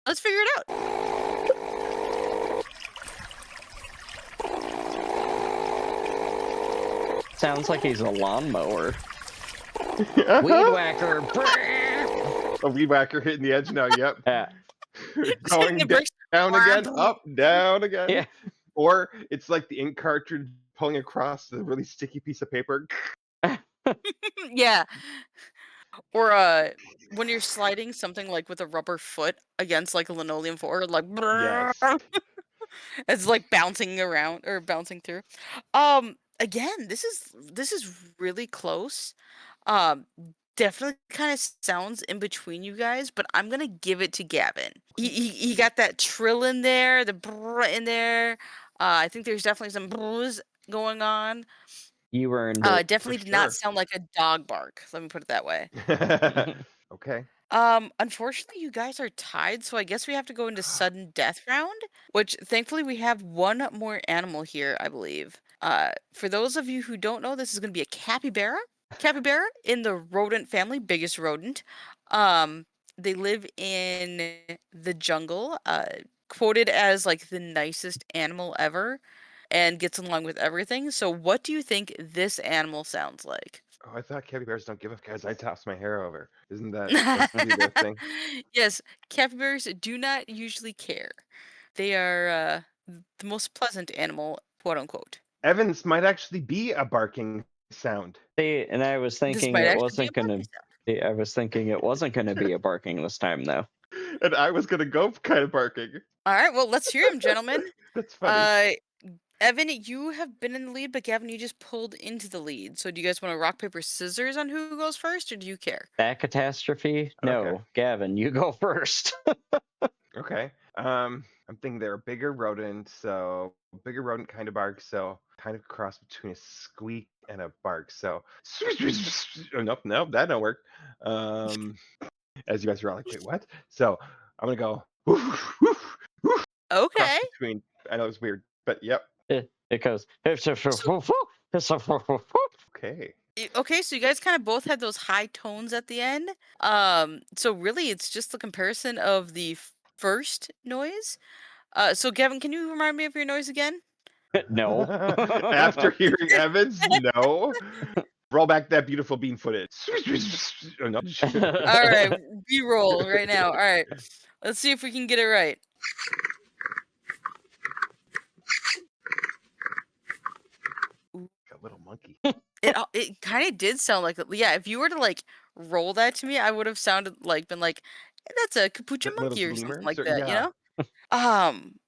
let's figure it out. Sounds like he's a lawnmower. Weed whacker. A weed whacker hitting the edge now. Yep. Yeah. Going The bricks- down again, up, down again. Yeah. Or it's like the ink cartridge pulling across the really sticky piece of paper. Yeah. Or when you're sliding something like with a rubber foot against like a linoleum floor, like Yes. it's like bouncing around or bouncing through. Again, this is really close. Um Definitely kind of sounds in between you guys, but I'm gonna give it to Gavin. He got that trill in there, the brr in there. I think there's definitely some blues going on. You earned it. Definitely For did not sure. sound like a dog bark. Let me put it that way. Okay. Unfortunately, you guys are tied, so I guess we have to go into sudden death round, which thankfully we have one more animal here, I believe. For those of you who don't know, this is going to be a capybara. Capybara in the rodent family, biggest rodent. They live in the jungle, quoted as like the nicest animal ever and gets along with everything. So what do you think this animal sounds like? Oh, I thought capybaras don't give a because I toss my hair over. Isn't that supposed to be their thing? Yes, capybaras do not usually care. They are the most pleasant animal, quote unquote. Evans might actually be a barking sound. See, and I was This thinking might it actually be a wasn't gonna. barking sound. I was thinking it wasn't gonna be a barking this time, though. And I was gonna go kind of barking. All right, well, let's hear him, gentlemen. That's funny. Evan, you have been in the lead, but Gavin, you just pulled into the lead. So do you guys want to rock, paper, scissors on who goes first, or do you care? That catastrophe? No, Okay. Gavin, you go first. Okay. I'm thinking they're a bigger rodent, so bigger rodent kind of bark, so kind of cross between a squeak and a bark. So oh, nope, that don't work. As you guys are all like, wait, what? So I'm gonna go woof, woof, woof, cross Okay. between. I know it's weird, but yep. It goes. Okay. Okay, so you guys kind of both had those high tones at the end. So really, it's just the comparison of the first noise. So Gavin, can you remind me of your noise again? No. After hearing Evans, no. Roll back that beautiful bean footage. Oh, no. All right, B-roll right now. All right, let's see if we can get it right. A little monkey. It kind of did sound like, yeah. If you were to like roll that to me, I would have sounded like been like, that's a capuchin Little monkey or something lemurs, like or- that, you yeah. know?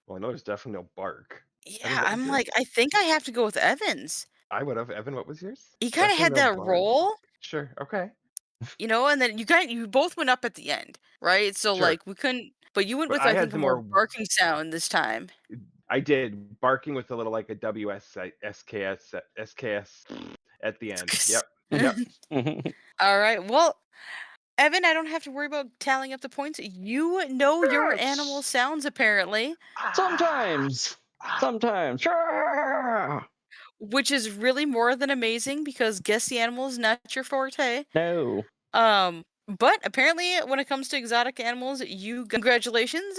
Well, I know there's definitely no bark. Yeah, what was I'm yours? like, I think I have to go with Evans. I would have. Evan, what was yours? He kind of Definitely had no that bark. roll, Sure. Okay. you know, and then you both went up at the end, right? So Sure. like we couldn't, but you went But with I I had think the a more more- barking sound this time. I did barking with a little like a SKS at the end. Yep. Yep. All right, well, Evan, I don't have to worry about tallying up the points. You know your animal Yes. sounds apparently. Sometimes. Sure. Which is really more than amazing because guess the animal is not your forte. No. But apparently when it comes to exotic animals, congratulations.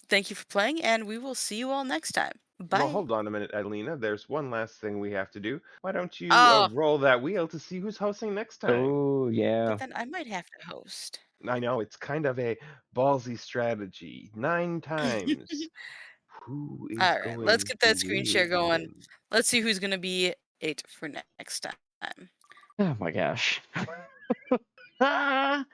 Thank you for playing, and we will see you all next time. Bye. Well, hold on a minute, Adelina. There's one last thing we have to do. Why don't you Oh. roll that wheel to see who's hosting next time? Oh yeah. But then I might have to host. I know it's kind of a ballsy strategy. 9 times. Who is All right, going let's get that to screen share win? going. Let's see who's gonna be it for next time. Oh my gosh. Ah.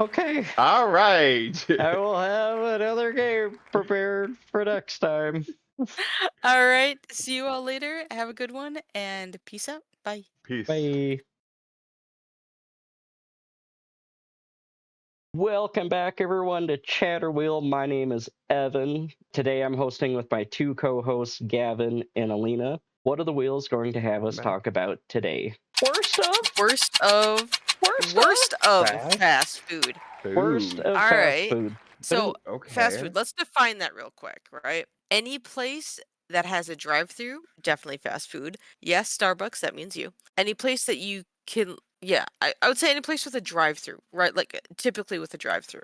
Okay. All right. I will have another game prepared for next time. All right, see you all later. Have a good one, and peace out. Bye. Peace. Bye. Welcome back, everyone, to Chatterwheel. My name is Evan. Today I'm hosting with my two co-hosts, Gavin and Alina. What are the wheels going to have us talk about today? Worst of Fast food. Worst of All fast right. food. So Okay. fast food. Let's define that real quick, right? Any place that has a drive-through, definitely fast food. Yes, Starbucks. That means you. Any place that you can. Yeah, I would say any place with a drive-through, right? Like typically with a drive-through.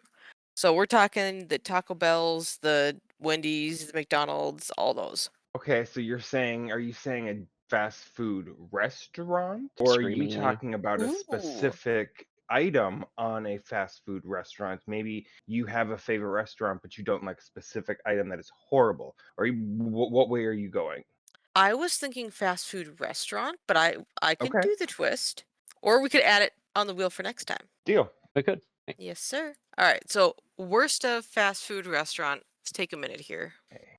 So we're talking the Taco Bells, the Wendy's, the McDonald's, all those. Okay, so are you saying a fast food restaurant? Or are you Screamingly. talking about a Ooh. specific item on a fast food restaurant? Maybe you have a favorite restaurant, but you don't like a specific item that is horrible. Or what way are you going? I was thinking fast food restaurant, but I could Okay. do the twist. Or we could add it on the wheel for next time. Deal. We could. Yes, sir. All right. So, worst of fast food restaurant. Let's take a minute here.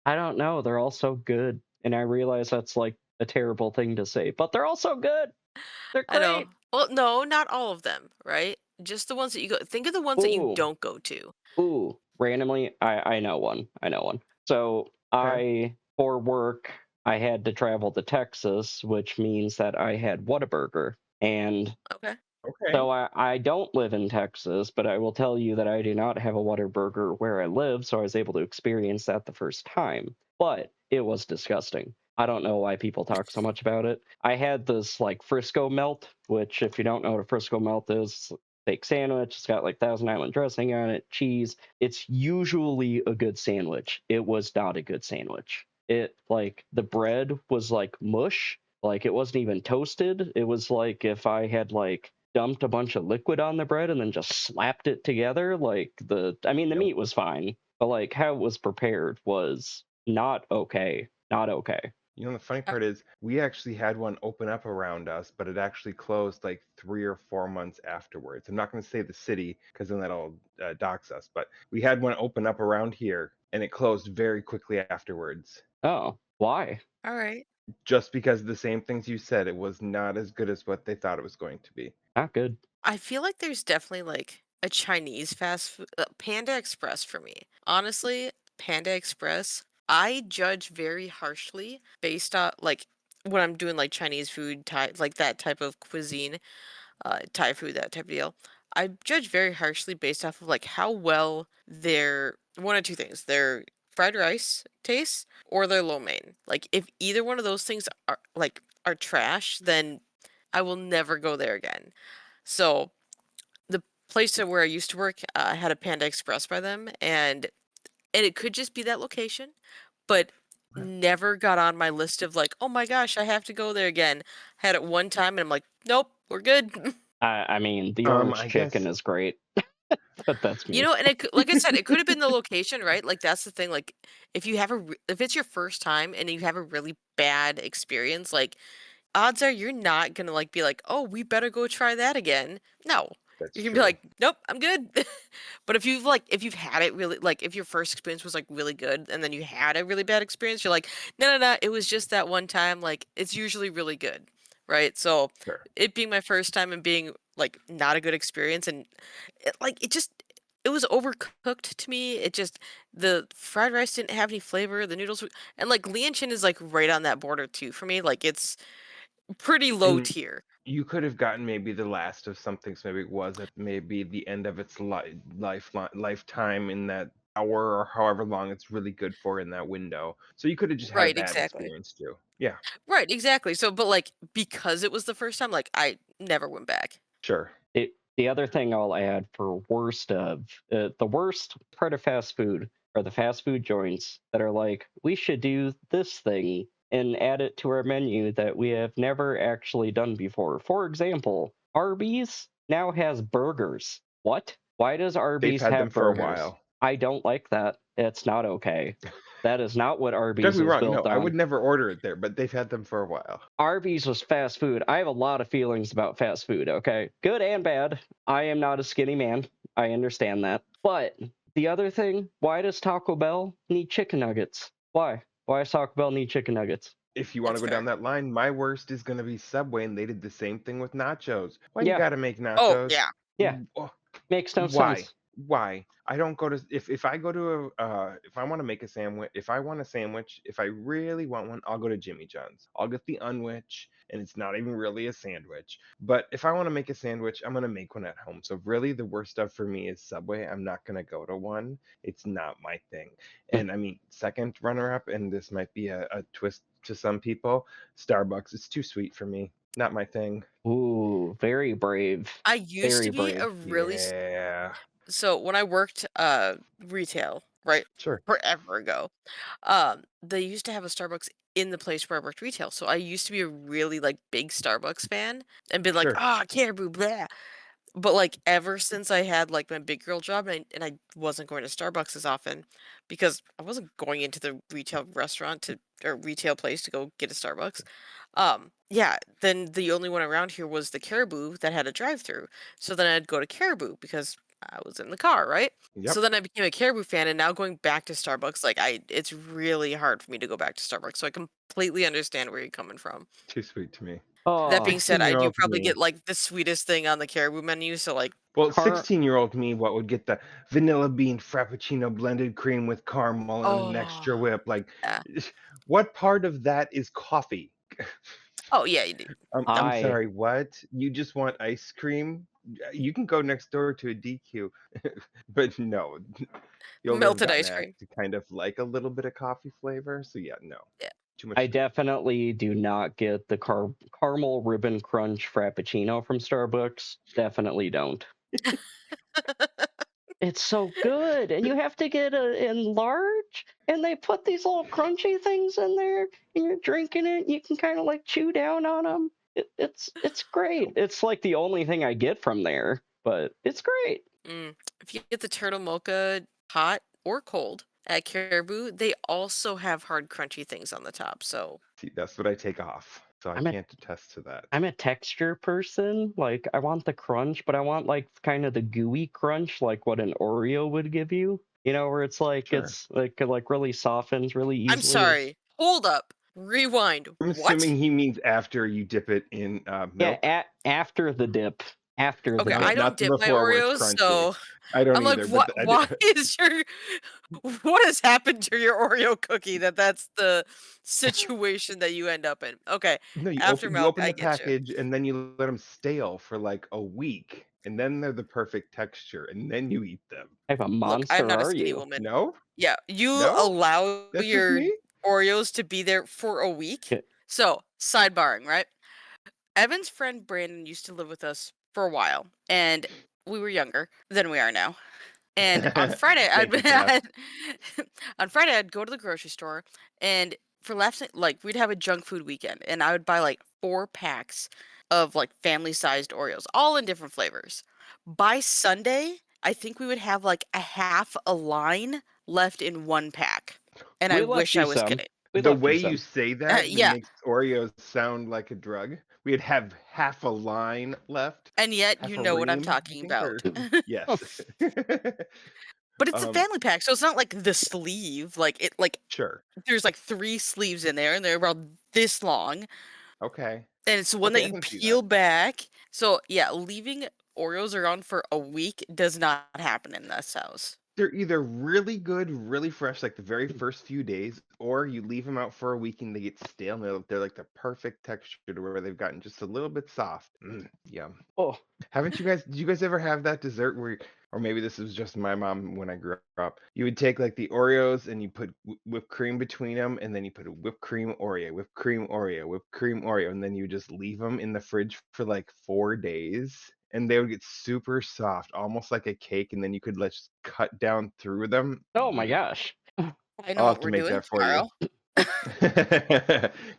I don't know. They're all so good. And I realize that's like a terrible thing to say, but they're all so good. They're I know. great. Well, no, not all of them, right? Just the ones that you go. Think of the ones that you Ooh. don't go to. Ooh, randomly, I know one. So for work, I had to travel to Texas, which means that I had Whataburger. And Okay. Okay. so I don't live in Texas, but I will tell you that I do not have a Whataburger where I live, so I was able to experience that the first time. But it was disgusting. I don't know why people talk so much about it. I had this like Frisco melt, which if you don't know what a Frisco melt is, steak sandwich. It's got like Thousand Island dressing on it, cheese. It's usually a good sandwich. It was not a good sandwich. It like the bread was like mush. Like it wasn't even toasted. It was like if I had like dumped a bunch of liquid on the bread and then just slapped it together. Like the meat was fine, but like how it was prepared was not okay. Not okay. You know, the funny part is we actually had one open up around us, but it actually closed like 3 or 4 months afterwards. I'm not going to say the city because then that'll dox us, but we had one open up around here and it closed very quickly afterwards. Oh, why? All right. Just because of the same things you said, it was not as good as what they thought it was going to be. Not good. I feel like there's definitely like a Chinese fast food, Panda Express for me. Honestly, Panda Express, I judge very harshly based on like when I'm doing like Chinese food, Thai, like that type of cuisine, Thai food, that type of deal. I judge very harshly based off of like how well their one or two things, their fried rice tastes or their lo mein. Like if either one of those things are trash, then I will never go there again. So the place where I used to work had a Panda Express by them, and it could just be that location, but Right. never got on my list of like, oh my gosh, I have to go there again. Had it one time, and I'm like, nope, we're good. I mean, the orange I chicken guess is great, but that's You me. know, and like I said, it could have been the location, right? Like that's the thing. Like if you have if it's your first time and you have a really bad experience, like odds are you're not gonna like be like, oh, we better go try that again. No, that's you're gonna be true. like, nope, I'm good. But if you've had it really like if your first experience was like really good and then you had a really bad experience, you're like, no, it was just that one time. Like it's usually really good, right? So Sure. it being my first time and being like not a good experience and it was overcooked to me. It just the fried rice didn't have any flavor. The noodles and like Lianchin is like right on that border too for me. Like it's pretty low And tier. you could have gotten maybe the last of something, so maybe it was at maybe the end of its lifetime in that hour or however long it's really good for in that window. So you could have just had a Right, bad exactly. experience too. Yeah, Right, exactly. So, but like because it was the first time, like I never went back. sure. The other thing I'll add for worst of the worst part of fast food are the fast food joints that are like, we should do this thing and add it to our menu that we have never actually done before. For example, Arby's now has burgers. What? Why does They've Arby's had them have for a burgers? while. I don't like that. It's not okay. That is not what Don't get Arby's me was wrong, no, built I on. would never order it there, but they've had them for a while. Arby's was fast food. I have a lot of feelings about fast food, okay? Good and bad. I am not a skinny man. I understand that. But the other thing, why does Taco Bell need chicken nuggets? Why? Why does Taco Bell need chicken nuggets? If you want to That's go down fair. that line, my worst is going to be Subway, and they did the same thing with nachos. Why you Yeah, got to make Oh, nachos? yeah. yeah. Oh, Makes no why? sense. Why? I don't go to if I go to a if I want to make a sandwich, if I want a sandwich, if I really want one, I'll go to Jimmy John's. I'll get the unwich, and it's not even really a sandwich. But if I want to make a sandwich, I'm gonna make one at home. So really, the worst stuff for me is Subway. I'm not gonna go to one. It's not my thing. And I mean, second runner up, and this might be a twist to some people. Starbucks. It's too sweet for me. Not my thing. Ooh, very brave. I used Very to be a brave. Yeah. so when I worked retail, right, Sure. forever ago, they used to have a Starbucks in the place where I worked retail. So I used to be a really like big Starbucks fan and been like, Sure. ah, caribou, blah. But, like, ever since I had, like, my big girl job and I wasn't going to Starbucks as often because I wasn't going into the retail restaurant to or retail place to go get a Starbucks, yeah, then the only one around here was the Caribou that had a drive-through. So then I'd go to Caribou because I was in the car, right? So Yep. then I became a Caribou fan, and now going back to Starbucks, like, it's really hard for me to go back to Starbucks, so I completely understand where you're coming from. Too sweet to me. That Oh, being said, I do 16-year-old probably me. get, like, the sweetest thing on the Caribou menu, so, like, Well, car. 16-year-old me, what would get the vanilla bean frappuccino blended cream with caramel and an extra oh, whip? Like, yeah. what part of that is coffee? Oh, yeah, you do. I'm Nope. I sorry, what? You just want ice cream? You can go next door to a DQ, but no, the older I've Melted gotten, ice I cream. actually kind of like a little bit of coffee flavor. So yeah, no, Yeah. too much I sugar. definitely do not get the caramel ribbon crunch frappuccino from Starbucks. Definitely don't. It's so good, and you have to get it in large, and they put these little crunchy things in there, and you're drinking it. You can kind of like chew down on them. It's great. It's like the only thing I get from there, but it's great. If you get the turtle mocha hot or cold, at Caribou, they also have hard, crunchy things on the top. So See, that's what I take off, so I I'm a- can't attest to that. I'm a texture person. Like, I want the crunch, but I want like kind of the gooey crunch, like what an Oreo would give you. You know, where it's like Sure. it's like really softens really easily. I'm sorry. Hold up. Rewind. I'm What? assuming he means after you dip it in milk. Yeah, after the dip. After the Okay, dip. I don't Not dip my before where it's Oreos, crunchy. so I don't I'm like, either. what? But Why is your what has happened to your Oreo cookie that's the situation that you end up in? Okay, no, after you milk, open I the get you. package and then you let them stale for like a week, and then they're the perfect texture, and then you eat them. What type of Look, I'm monster not a are skinny you? woman. No, Yeah, you no, allow that's just your me. Oreos to be there for a week. Okay. So, sidebarring, right? Evan's friend Brandon used to live with us for a while, and we were younger than we are now. And on Friday, Thank you, Kath. on Friday I'd go to the grocery store, and for laughs, like we'd have a junk food weekend, and I would buy like 4 packs of like family-sized Oreos, all in different flavors. By Sunday, I think we would have like a half a line left in 1 pack, and I We left wish I you was some. kidding. We The left you way you some. say that, it Yeah, makes Oreos sound like a drug. We'd have half a line left, and yet you half a know what I'm ream, I talking think, about. or yes. But it's a um, family pack, so it's not like the sleeve. Like sure. there's like 3 sleeves in there, and they're about this long, Okay. and it's the one that Okay, I you can see that. peel back. So yeah, leaving Oreos around for a week does not happen in this house. They're either really good, really fresh, like the very first few days, or you leave them out for a week and they get stale. And they're like the perfect texture to where they've gotten just a little bit soft. Yum. Oh, Did you guys ever have that dessert or maybe this was just my mom when I grew up, you would take like the Oreos and you put whipped cream between them, and then you put a whipped cream Oreo, whipped cream Oreo, whipped cream Oreo, and then you just leave them in the fridge for like 4 days, and they would get super soft, almost like a cake, and then you could just cut down through them. oh my gosh. I know I'll have what to we're make doing that for you. tomorrow.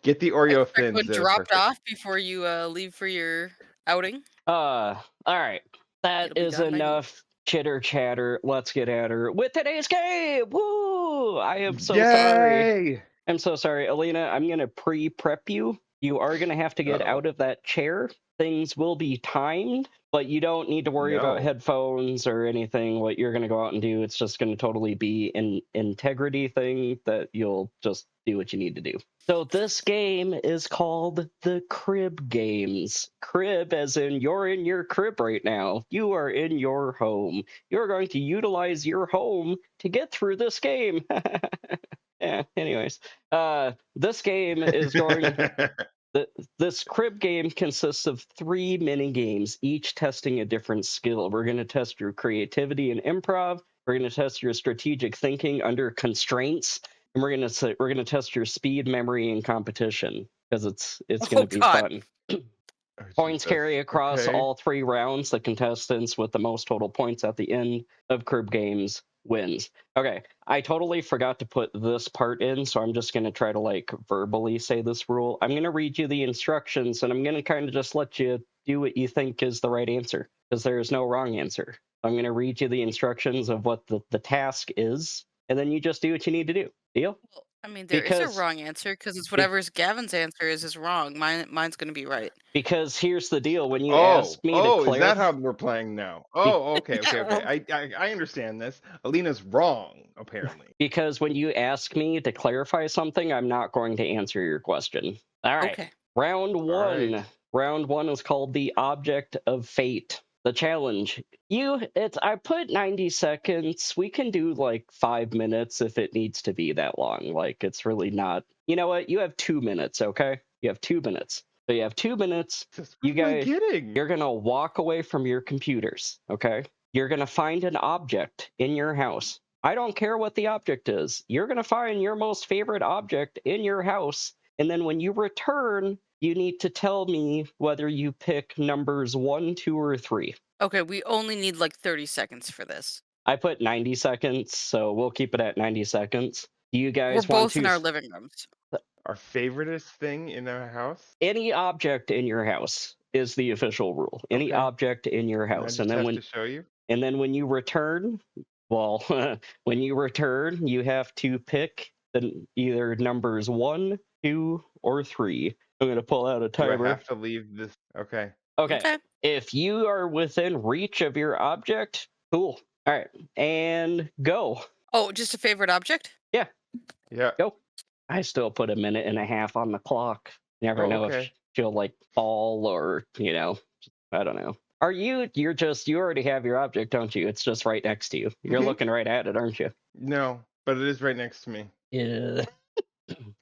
Get the Oreo Expect thins; one they're dropped perfect. off before you leave for your outing. All right. That It'll be is done by noon. enough chitter chatter. Let's get at her with today's game. Woo! I am so sorry. Yay! I'm so sorry, Alina. I'm gonna pre-prep you. You are gonna have to get Uh-oh. out of that chair. Things will be timed, but you don't need to worry about No. headphones or anything. What you're gonna go out and do, it's just gonna totally be an integrity thing that you'll just do what you need to do. So this game is called the Crib Games. Crib as in you're in your crib right now. You are in your home. You're going to utilize your home to get through this game. Yeah, anyways. This game is going this crib game consists of 3 mini games, each testing a different skill. We're going to test your creativity and improv. We're going to test your strategic thinking under constraints, and we're going to test your speed, memory, and competition because it's going Oh to be God. fun. Oh, Points Jesus. carry across Okay. all 3 rounds. The contestants with the most total points at the end of crib games wins. Okay, I totally forgot to put this part in, so I'm just going to try to like verbally say this rule. I'm going to read you the instructions, and I'm going to kind of just let you do what you think is the right answer, because there is no wrong answer. I'm going to read you the instructions of what the task is, and then you just do what you need to do. Deal? Well, I mean, there is a Because wrong answer because it's be- whatever Gavin's answer is wrong. Mine's gonna be right. because here's the deal: when you Oh, ask me to is that clarify. how we're playing now? Oh, okay, okay, Yeah, okay. well, I understand this. Alina's wrong, apparently. Because when you ask me to clarify something, I'm not going to answer your question. All right. okay. Round All right. one. Round one is called the object of fate. The challenge. I put 90 seconds. We can do like 5 minutes if it needs to be that long. Like it's really not. You know what? You have 2 minutes, okay? You have 2 minutes. So you have 2 minutes. Jesus, You what am I guys, getting? you're gonna walk away from your computers, okay? You're gonna find an object in your house. I don't care what the object is. You're going to find your most favorite object in your house. And then when you return, you need to tell me whether you pick numbers 1, 2, or 3. Okay, we only need like 30 seconds for this. I put 90 seconds, so we'll keep it at 90 seconds. Do you We're guys want both in to our living rooms. Our favoriteest thing in our house? any object in your house is the official rule. Any Okay. object in your And I house. just have to show you? And then when you return, Well, when you return, you have to pick either numbers 1, 2, or 3. I'm going to pull out a Do I timer. have to leave this? Okay. Okay. Okay. If you are within reach of your object, cool. All right. And go. Oh, just a favorite object? Yeah, Yeah. go. I still put a minute and a half on the clock. Never Oh, know okay. if she'll like fall or, I don't know. Are you already have your object, don't you? It's just right next to you. You're Mhm. looking right at it, aren't you? No, but it is right next to me. Yeah.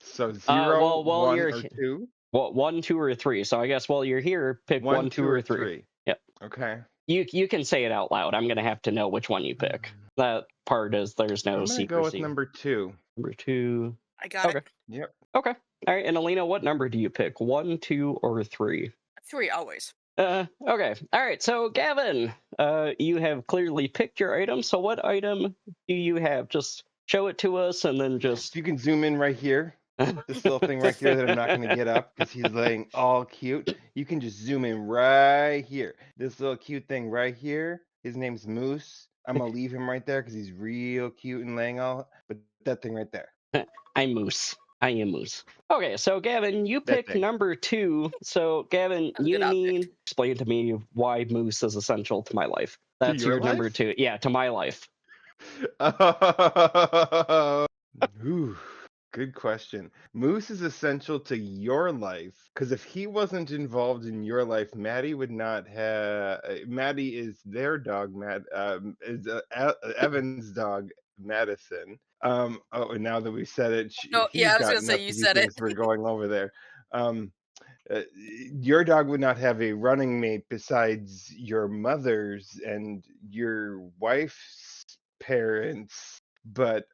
So 0, Well, while 1, you're or 2? well, 1, 2, or 3. So I guess while you're here, pick 1, 1, 2, 2, or or 3. 3. Yep. Okay. You can say it out loud. I'm gonna have to know which one you pick. That part is there's no I'm gonna go with secrecy. number 2. Number 2. I got Okay. it. Yep. Okay. All right. And Alina, what number do you pick? 1, 2, or 3? 3 always. Okay. All right. So Gavin, you have clearly picked your item. So what item do you have? Just show it to us, and then If just. you can zoom in right here, this little thing right here that I'm not going to get up because he's laying all cute. You can just zoom in right here. This little cute thing right here. His name's Moose. I'm going to leave him right there because he's real cute and laying all. But that thing right there. I'm Moose. I am Moose. Okay, so Gavin, you That pick thing. number 2. So Gavin, That's a good you object. need to explain to me why Moose is essential to my life. That's your your number life? 2. Yeah, to my life. Ooh, good question. Moose is essential to your life because if he wasn't involved in your life, Maddie would not have. Maddie is their dog. Evan's dog, Madison. Oh, and now that we said it, No, he's yeah, I was gonna gotten say up you because he said it. thinks we're going over there. Um, your dog would not have a running mate besides your mother's and your wife's parents, but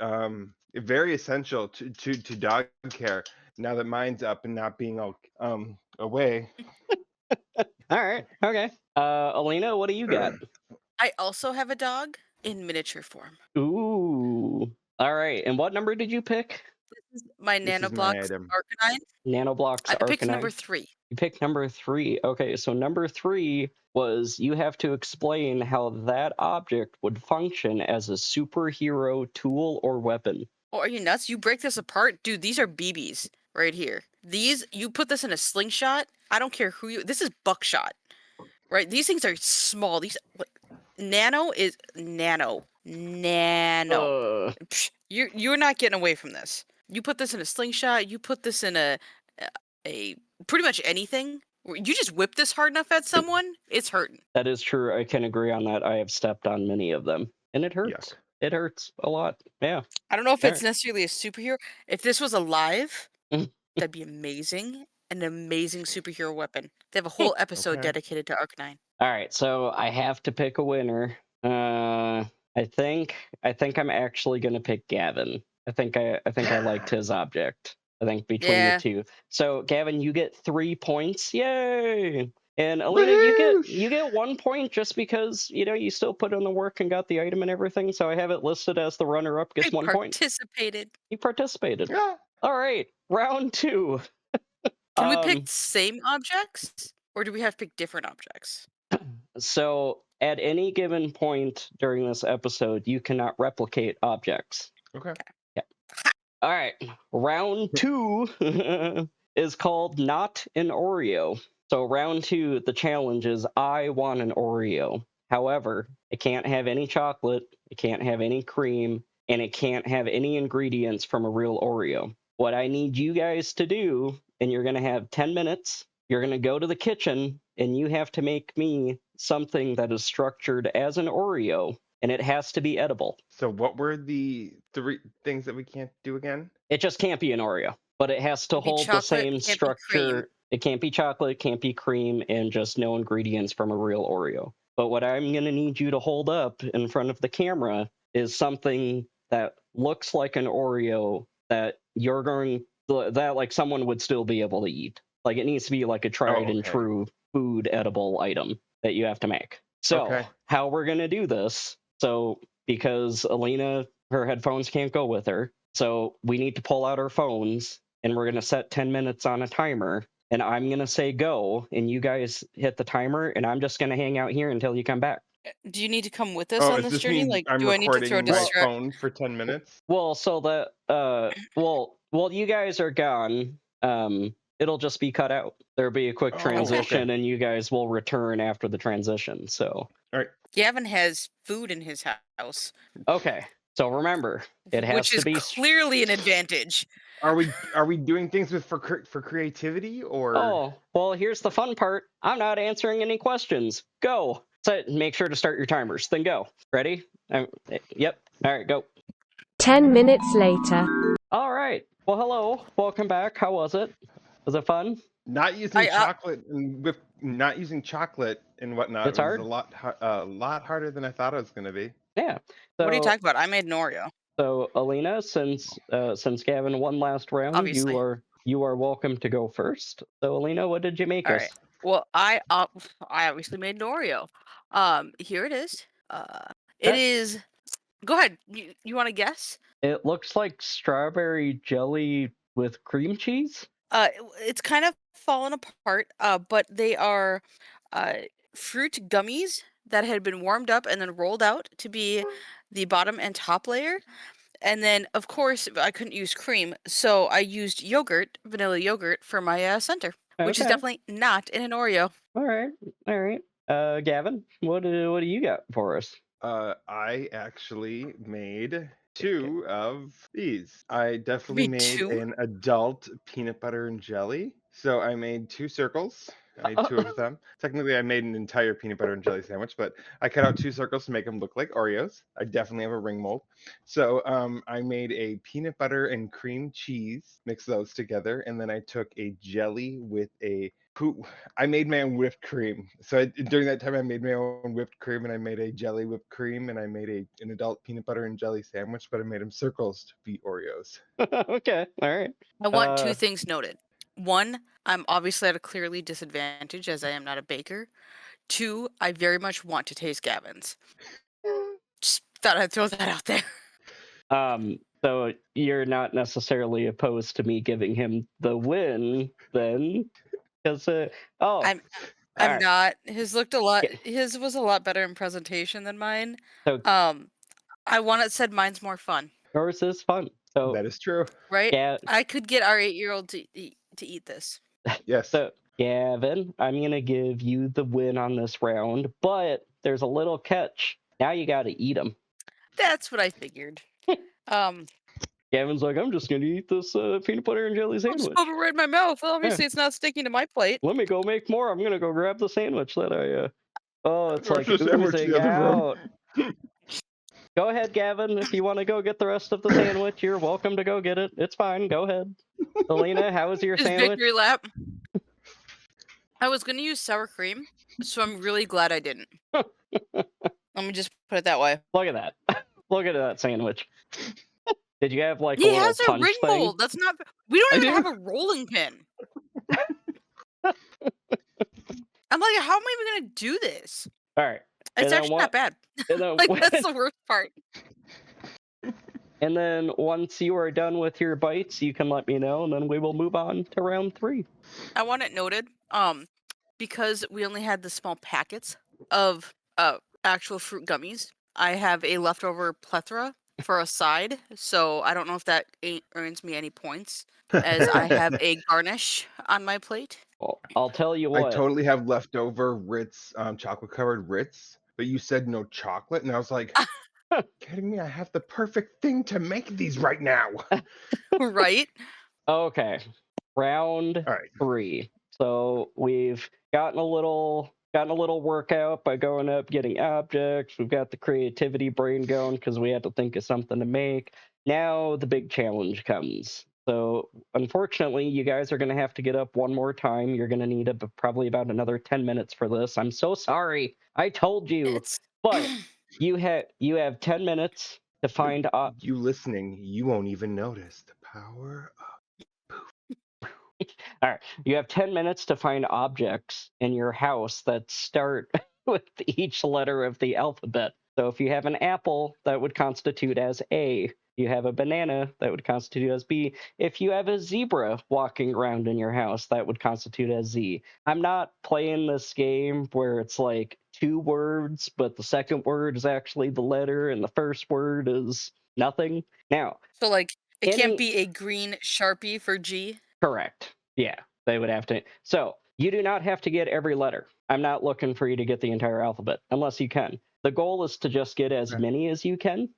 very essential to dog care now that mine's up and not being away. All right. Okay. Alina, what do you got? I also have a dog in miniature form. Ooh. All right. And what number did you pick? This is my This is my nanoblocks item. Arcanine. Nanoblocks I picked number Arcanine. 3. You picked number 3. Okay, so number 3 was you have to explain how that object would function as a superhero tool or weapon. Oh, are you nuts? You break this apart? Dude, these are BBs right here. These, you put this in a slingshot. I don't care who you, this is buckshot, right? These things are small. These, like, nano is nano. Psh, you're not getting away from this. You put this in a slingshot. You put this in a pretty much anything. You just whip this hard enough at someone, it's hurting. That is true. I can agree on that. I have stepped on many of them, and it hurts. Yuck. It hurts a lot. Yeah. I don't know if All it's necessarily a superhero. If this was alive, right. that'd be amazing. An amazing superhero weapon. They have a whole episode Okay. dedicated to Arcanine. All right, so I have to pick a winner. I think I'm actually gonna pick Gavin. I think I liked his object. I think between Yeah. the two. So Gavin, you get 3 points. Yay! And Alina, you get 1 point just because you still put in the work and got the item and everything. So I have it listed as the runner-up gets I 1 point. participated. You participated. Yeah. All right, round 2. Can we pick same objects? Or do we have to pick different objects? So at any given point during this episode, you cannot replicate objects. Okay. All right, round 2 is called Not an Oreo. So round 2, the challenge is I want an Oreo. However, it can't have any chocolate, it can't have any cream, and it can't have any ingredients from a real Oreo. What I need you guys to do, and you're going to have 10 minutes, you're going to go to the kitchen, and you have to make me something that is structured as an Oreo, and it has to be edible. So what were the 3 things that we can't do again? It just can't be an Oreo, but it has to Can't be hold the chocolate, same can't be cream. structure. It can't be chocolate, it can't be cream, and just no ingredients from a real Oreo. But what I'm going to need you to hold up in front of the camera is something that looks like an Oreo that like someone would still be able to eat. Like it needs to be like a tried and true food edible item that you have to make. So how we're going to do this, because Alina, her headphones can't go with her, so we need to pull out our phones and we're going to set 10 minutes on a timer, and I'm going to say go, and you guys hit the timer, and I'm just going to hang out here until you come back. Do you need to come with us Oh, on does this this journey? mean Like, I'm do I need to throw recording my distract? phone for 10 minutes? Well, so that well, you guys are gone. It'll just be cut out. There'll be a quick Oh, transition, okay. and you guys will return after the transition. So, All right. Gavin has food in his house, okay. So remember, it has which to is be. clearly an advantage. Are we doing things for creativity or? Oh, well, here's the fun part. I'm not answering any questions. Go. So make sure to start your timers. Then go. Ready? Yep. All right, go. 10 minutes later. All right. Well, hello. Welcome back. How was it? Was it fun? Not using chocolate and whatnot It's was hard. a lot harder than I thought it was going to be. Yeah. What are you So, talking about? I made an Oreo, so Alina, since Gavin won last round, obviously. you are welcome to go first. So, Alina, what did you make All us? right. Well, I obviously made an Oreo. Here it is. It Okay. is. Go ahead. You want to guess? It looks like strawberry jelly with cream cheese. It's kind of fallen apart. But they are, fruit gummies that had been warmed up and then rolled out to be the bottom and top layer. And then, of course, I couldn't use cream, so I used yogurt, vanilla yogurt, for my center, which is Okay. definitely not in an Oreo. All right. All right. Gavin, what do you got for us? I actually made two of these. I definitely Me made too. an adult peanut butter and jelly. So I made two circles. I made two of them. Technically, I made an entire peanut butter and jelly sandwich, but I cut out two circles to make them look like Oreos. I definitely have a ring mold. So I made a peanut butter and cream cheese, mixed those together, and then I took a jelly with I made my own whipped cream. So during that time, I made my own whipped cream, and I made a jelly whipped cream, and I made an adult peanut butter and jelly sandwich, but I made them circles to be Oreos. Okay. All right. I want two things noted. One, I'm obviously at a clearly disadvantage as I am not a baker. Two, I very much want to taste Gavin's. Just thought I'd throw that out there. So you're not necessarily opposed to me giving him the win, then? Because I'm all right. not. His looked a lot. Yeah. His was a lot better in presentation than mine. So I said mine's more fun, yours is fun. So That is true. right? yeah. I could get our 8-year-old to eat this. Yes. So Gavin, I'm gonna give you the win on this round, but there's a little catch. Now you got to eat them. That's what I figured. Gavin's like, I'm just gonna eat this peanut butter and jelly I'll just sandwich. put it right in my mouth. Obviously, it's not sticking to my plate. Let me go make more. I'm gonna go grab the sandwich that I. Oh, it's like The sandwich in oozing the other out. room. Go ahead, Gavin. If you want to go get the rest of the sandwich, you're welcome to go get it. It's fine. Go ahead. Alina, how was your His sandwich? victory lap. I was going to use sour cream, so I'm really glad I didn't. Let me just put it that way. Look at that. Look at that sandwich. Did you have like He a little has a punch ring thing? mold. That's not. We don't I even do. have a rolling pin. I'm like, how am I even going to do this? All right. It's actually not bad. Like, that's the worst part. And then once you are done with your bites, you can let me know, and then we will move on to round 3. I want it noted, because we only had the small packets of actual fruit gummies. I have a leftover plethora for a side, so I don't know if that earns me any points, as I have a garnish on my plate. Well, I'll tell you I what. totally have leftover Ritz, chocolate covered Ritz, but you said no chocolate, and I was like, kidding me? I have the perfect thing to make these right now. Right? Okay. Round All right. 3. So we've gotten a little workout by going up, getting objects. We've got the creativity brain going because we had to think of something to make. Now the big challenge comes. So unfortunately, you guys are going to have to get up one more time. You're going to need probably about another 10 minutes for this. I'm so sorry. I told you. But you have 10 minutes to find You listening, you won't even notice the power of. All right. You have 10 minutes to find objects in your house that start with each letter of the alphabet. So if you have an apple, that would constitute as A. You have a banana, that would constitute as B. If you have a zebra walking around in your house, that would constitute as Z. I'm not playing this game where it's like 2 words, but the second word is actually the letter and the first word is nothing. Now, So like it can't any be a green Sharpie for G. correct. Yeah, they would have to. So you do not have to get every letter. I'm not looking for you to get the entire alphabet, unless you can. The goal is to just get as Okay. many as you can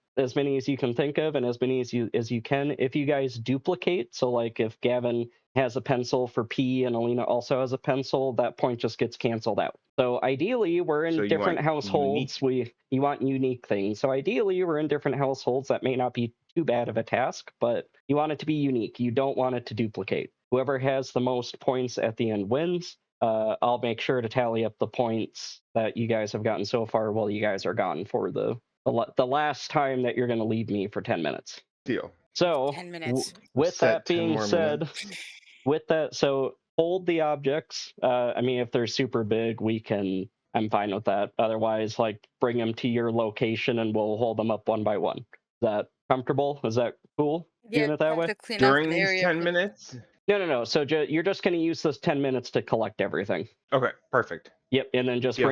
think of, and as many as you can. If you guys duplicate, so like if Gavin has a pencil for P and Alina also has a pencil, that point just gets canceled out. So ideally, we're in So you different want households. You want unique things. So ideally, we're in different households. That may not be too bad of a task, but you want it to be unique. You don't want it to duplicate. Whoever has the most points at the end wins. I'll make sure to tally up the points that you guys have gotten so far while you guys are gone for the last time that you're going to leave me for 10 minutes. Deal. So 10 minutes. with Set that 10 being more said, minutes. with that, so hold the objects. I mean, if they're super big, I'm fine with that. Otherwise, like bring them to your location and we'll hold them up one by one. Is that comfortable? Is that cool? Doing it I that have way? to clean off During the these area 10 for- minutes? No. So you're just going to use this 10 minutes to collect everything. Okay, perfect. Yep, and then just Yeah.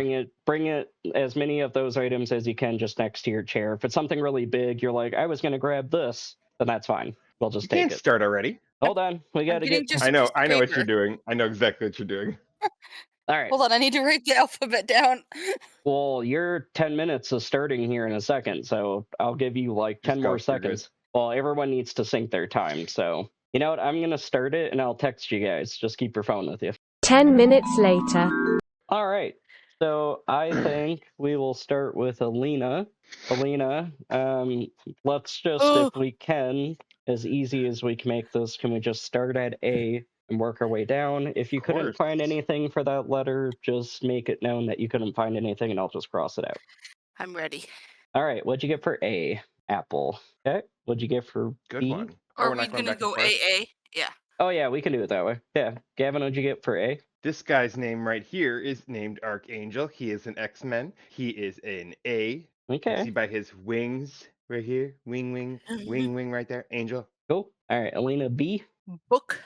bring it as many of those items as you can just next to your chair. If it's something really big, you're like, I was going to grab this, then that's fine. We'll just You take can't it. start already. Hold on, we got to getting get. just I a know. piece of I know what you're paper. doing. I know exactly what you're doing. All right. Hold on, I need to write the alphabet down. Well, your 10 minutes is starting here in a second, so I'll give you like 10 Just more go, you're good. seconds. Well, everyone needs to sync their time, so you know what? I'm going to start it and I'll text you guys. Just keep your phone with you. 10 minutes later. All right. So I think we will start with Alina. Alina, let's just, if we can, as easy as we can make this, can we just start at A and work our way down? If you Of couldn't course. find anything for that letter, just make it known that you couldn't find anything and I'll just cross it out. I'm ready. All right. What'd you get for A? Apple. Okay. What'd you get for Good B? one. Are we're we not going gonna back and go forth. AA? Yeah. Oh, yeah, we can do it that way. Yeah. Gavin, what'd you get for A? This guy's name right here is named Archangel. He is an X-Men. He is an A. You can Okay. see by his wings right here. Wing right there. Angel. Cool. All right. Alina, B. Book.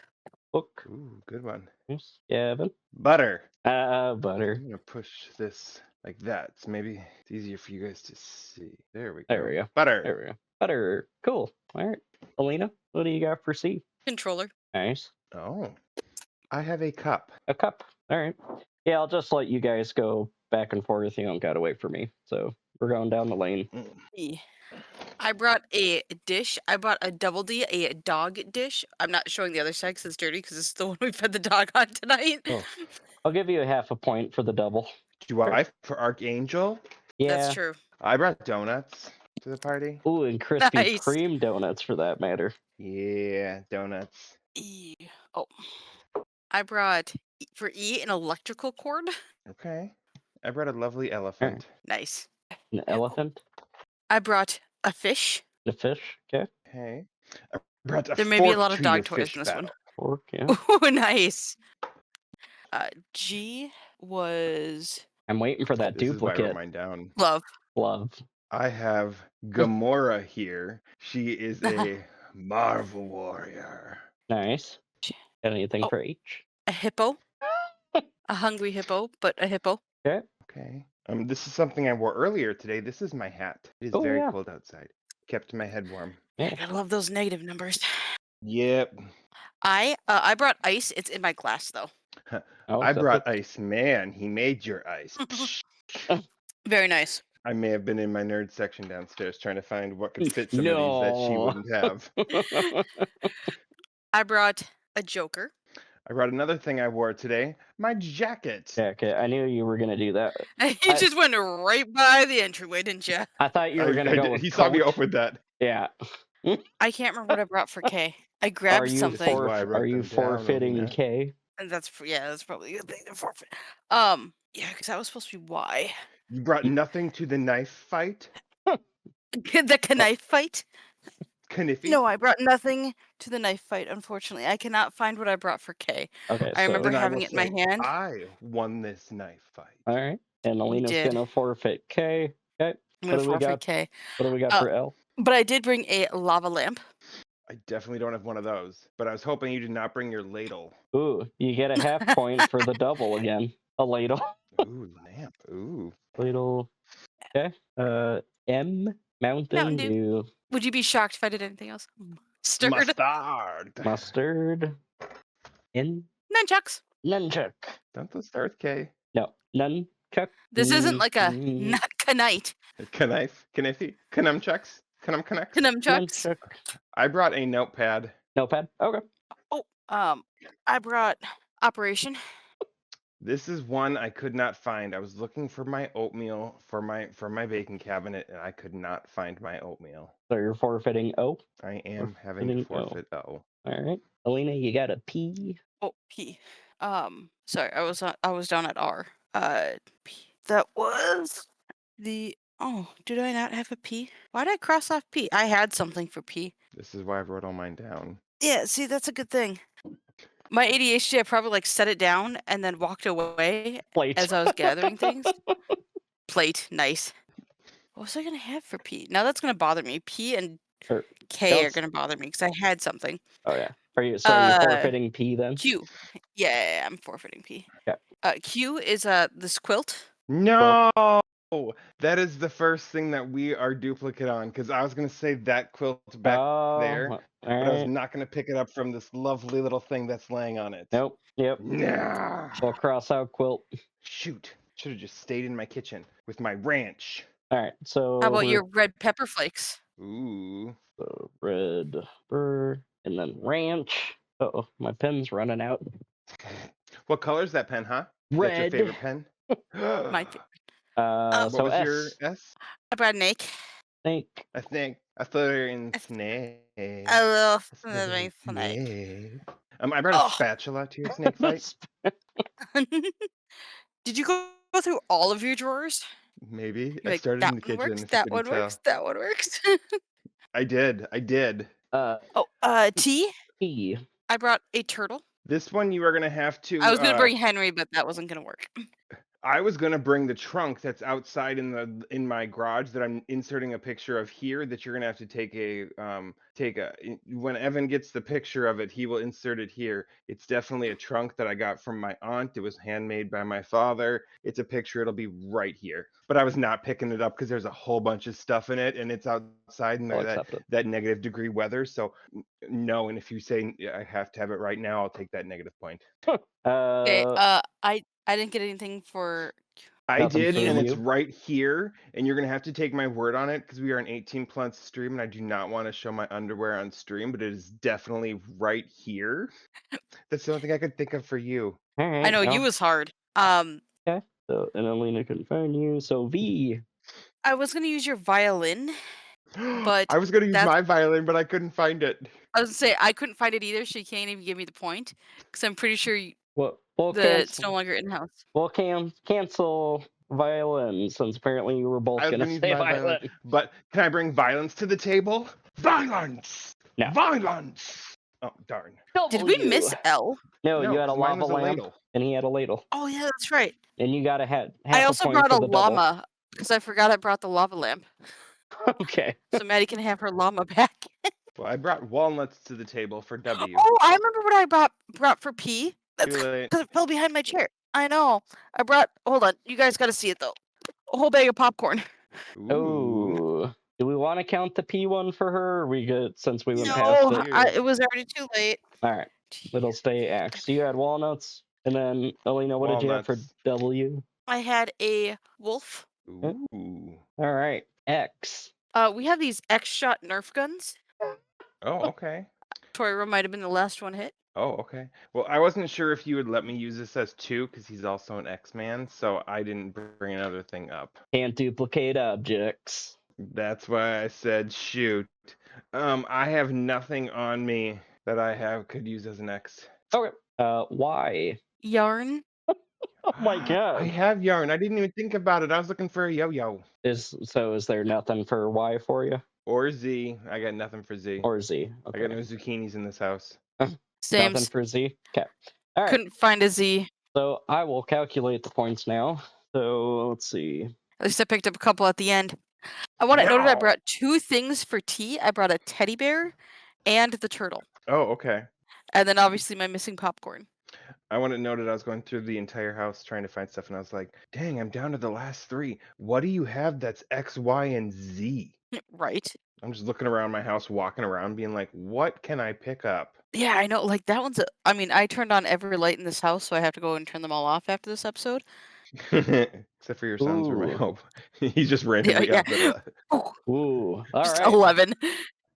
Book. Ooh, good one. Yes. Gavin. Butter. Butter. I'm gonna push this like that, so maybe it's easier for you guys to see. There we go. There we go. Butter. There we go. Butter. Cool. All right. Alina, what do you got for C? Controller. Nice. Oh, I have a cup. A cup. All right. Yeah, I'll just let you guys go back and forth. You don't gotta wait for me. So we're going down the lane. E. I brought a dish. I brought a double D, a dog dish. I'm not showing the other side because it's dirty because it's the one we fed the dog on tonight. Oh. I'll give you a half a point for the double. Do I for Archangel? Yeah. That's true. I brought donuts to the party. Ooh, and Krispy Nice. Kreme donuts for that matter. Yeah, donuts. E. Oh. I brought for E an electrical cord. Okay. I brought a lovely elephant. Nice. An elephant. I brought a fish. A fish. Okay. Okay. I brought a There may be a fork lot of to dog your toys fish in this one. battle. Fork. Yeah. Ooh, nice. G was I'm waiting for that This is why I wrote duplicate. mine down. love. Love. I have Gamora here. She is a Marvel warrior. Nice. Got anything Oh. for H? A hippo. A hungry hippo, but a hippo. Okay. Okay. This is something I wore earlier today. This is my hat. It is Oh, very yeah. cold outside. Kept my head warm. Yeah. I love those negative numbers. Yep. I brought ice. It's in my glass though. I'll I accept brought it. Ice Man. He made your ice. Very nice. I may have been in my nerd section downstairs trying to find what could fit some of these that she No. wouldn't have. I brought a joker. I brought another thing I wore today. My jacket. Yeah, okay. I knew you were gonna do that. You just went right by the entryway, didn't you? I thought you were gonna go did- with he saw me coat. open that. Yeah. I can't remember what I brought for K. I Are grabbed you something. why I wrote are you them down, forfeiting Alina. K? And that's probably a good thing to forfeit. Yeah, because that was supposed to be Y. You brought nothing to the knife fight? The knife fight? Kniffy? No, I brought nothing to the knife fight, unfortunately. I cannot find what I brought for K. Okay, I remember Then I having will it in my say hand. I won this knife fight. All right. And Alina's did. gonna forfeit K. Okay. I'm What gonna do we forfeit got? K. What do we got Uh, for L? But I did bring a lava lamp. I definitely don't have one of those, but I was hoping you did not bring your ladle. Ooh, you get a half point for the double again. A ladle. Ooh, lamp. Ooh. Ladle. Okay. M. Mountain Dew. Would you be shocked if I did anything else? Stirred. Mustard. Mustard. N. Nunchucks. Nunchuck. Don't those start with K? No. Nunchuck. This isn't like a Mm, nut-kanite. Knife? Kniffy? Kanumchucks? Kanumchucks? Nunchucks. Nunchuck. I brought a notepad. Notepad. Okay. Oh, I brought Operation. This is one I could not find. I was looking for my oatmeal for my baking cabinet, and I could not find my oatmeal. So you're forfeiting O. I am having to Forfeiting O. forfeit O. All right. Alina, you got a P. Oh, P. Sorry, I was down at R. P. That was the. Oh, did I not have a P? Why did I cross off P? I had something for P. This is why I wrote all mine down. Yeah, see, that's a good thing. My ADHD, I probably like set it down and then walked away Plate. as I was gathering things. Plate, nice. What was I gonna have for P? Now that's gonna bother me. P and Or- K are Don't- gonna bother me because I had something. Oh yeah. Are you? So you're forfeiting P then? Q. Yeah, I'm forfeiting P. Okay. Q is this quilt. No, that is the first thing that we are duplicate on. Because I was gonna say that quilt back there, all but I was right. not gonna pick it up from this lovely little thing that's laying on it. Nope. Yep. Nah. We'll cross out quilt. Shoot. Should have just stayed in my kitchen with my ranch. All right. So How about your red pepper flakes? Ooh. So red pepper and then ranch. Oh, my pen's running out. What color is that pen, huh? That's your Red. favorite pen? My favorite. What So was S. your S? I brought an egg. Snake. I think I thought you were in snake. I love Snake. snake. I brought a Oh. spatula to your snake fight. Did you go through all of your drawers? Maybe. You're I like, started that in the one kitchen. works. If you That couldn't one tell. works. That one works. I did. T. P. I brought a turtle. This one you are gonna have to. I was gonna bring Henry, but that wasn't gonna work. I was gonna bring the trunk that's outside in my garage that I'm inserting a picture of here. That you're gonna have to take when Evan gets the picture of it, he will insert it here. It's definitely a trunk that I got from my aunt. It was handmade by my father. It's a picture. It'll be right here. But I was not picking it up because there's a whole bunch of stuff in it, and it's outside in I'll accept it. that negative degree weather. So no. And if you say I have to have it right now, I'll take that negative point. Okay. I didn't get anything for. I Nothing did, for and it's you. right here, and you're gonna have to take my word on it because we are an 18+ stream, and I do not want to show my underwear on stream, but it is definitely right here. That's the only thing I could think of for you. All right. I know you was hard. Okay. So and Alina couldn't find you. So V. I was gonna use your violin, but I was gonna use that's- my violin, but I couldn't find it. I was gonna say I couldn't find it either. So you can't even give me the point because I'm pretty sure Well, it's no longer in house. We'll cancel violin since apparently you were both I was gonna gonna use say my violin, but can I bring violence to the table? Violence! No. Violence! Oh darn! Did we miss L? No, you had a 'cause mine lava was a lamp, ladle. and he had a ladle, Oh yeah, that's right. and you got a head. I also brought a llama because I forgot I brought the lava lamp. Okay. So Maddie can have her llama back. Well, I brought walnuts to the table for W. Oh, I remember what I brought for P. That's Too late. because it fell behind my chair. I know. I brought. Hold on, you guys got to see it though. A whole bag of popcorn. Ooh. Oh, do we want to count the P one for her? Or we good since we went No, past it. it was already too late. All right, it'll stay X. So you had walnuts, and then Alina, what did you have for Walnuts. W? I had a wolf. Ooh. All right, X. We have these X-shot Nerf guns. Oh, okay. Toriro might have been the last one hit. Oh, okay. Well, I wasn't sure if you would let me use this as 2 because he's also an X-Man, so I didn't bring another thing up. Can't duplicate objects. That's why I said shoot. I have nothing on me that I could use as an X. Okay. Y. Yarn. Oh my god. I have yarn. I didn't even think about it. I was looking for a yo-yo. Is there nothing for Y for you? Or Z. I got nothing for Z. Or Z? I got no zucchinis in this house. Same. Nothing for Z? Okay. All right. Couldn't find a Z. So I will calculate the points now. So let's see. At least I picked up a couple at the end. I want it noted I Wow. brought 2 things for tea. I brought a teddy bear and the turtle. Oh, okay. And then obviously my missing popcorn. I want it noted I was going through the entire house trying to find stuff, and I was like, dang, I'm down to the last 3. What do you have that's X, Y, and Z? Right. I'm just looking around my house, walking around, being like, what can I pick up? Yeah, I know. Like that one's. I mean, I turned on every light in this house, so I have to go and turn them all off after this episode. Except for your son's room, I Ooh. hope. He's just Yeah, randomly yeah. up at Oh, Ooh. All just right. 11.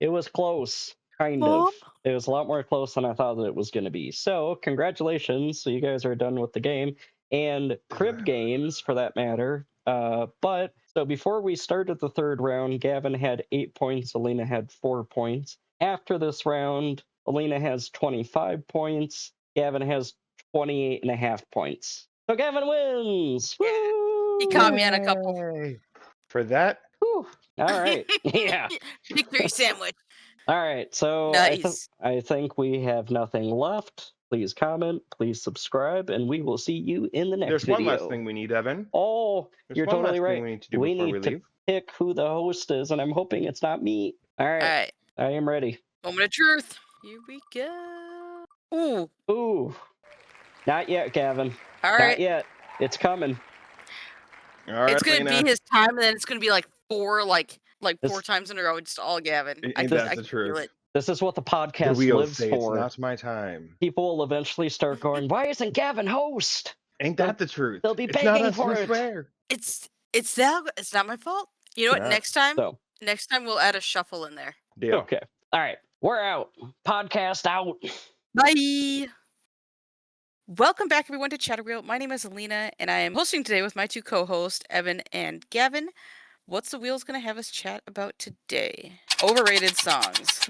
It was close. Kind Mom? of. It was a lot more close than I thought that it was going to be. So, congratulations. So, you guys are done with the game. And crib games, for that matter. But, so before we started the third round, Gavin had 8 points. Alina had 4 points. After this round, Alina has 25 points. Gavin has 28.5 points. So, Gavin wins! Yeah. Woo! He caught me on a couple. Yay! For that, Whew. All right. Yeah. Victory sandwich. All right, so Nice. I think we have nothing left. Please comment, please subscribe, and we will see you in the next there's video. one last thing we need, Evan. Oh, There's you're one totally last right. thing we need to do We before need we to leave. pick who the host is, and I'm hoping it's not me. All right, All right. I am ready. Moment of truth. Here we go. Ooh. Ooh, not yet, Gavin. All Not right. yet. It's coming. All right, It's gonna Lena. be his time, and then it's gonna be like 4 This- 4 times in a row. It's all Gavin. I Ain't can, that I the can truth? feel it. This is what the The podcast wheels lives say for. it's not my time. People will eventually start going, "Why isn't Gavin host?" Ain't that the truth? They'll be It's not begging us, for we it. swear. It's not my fault. You know It's what? not. Next time So, we'll add a shuffle in there. Deal. okay. All right, we're out. Podcast out. Bye. Welcome back, everyone, to Chatter Wheel. My name is Alina, and I am hosting today with my 2 co-hosts, Evan and Gavin. What's the Wheels going to have us chat about today? Overrated songs.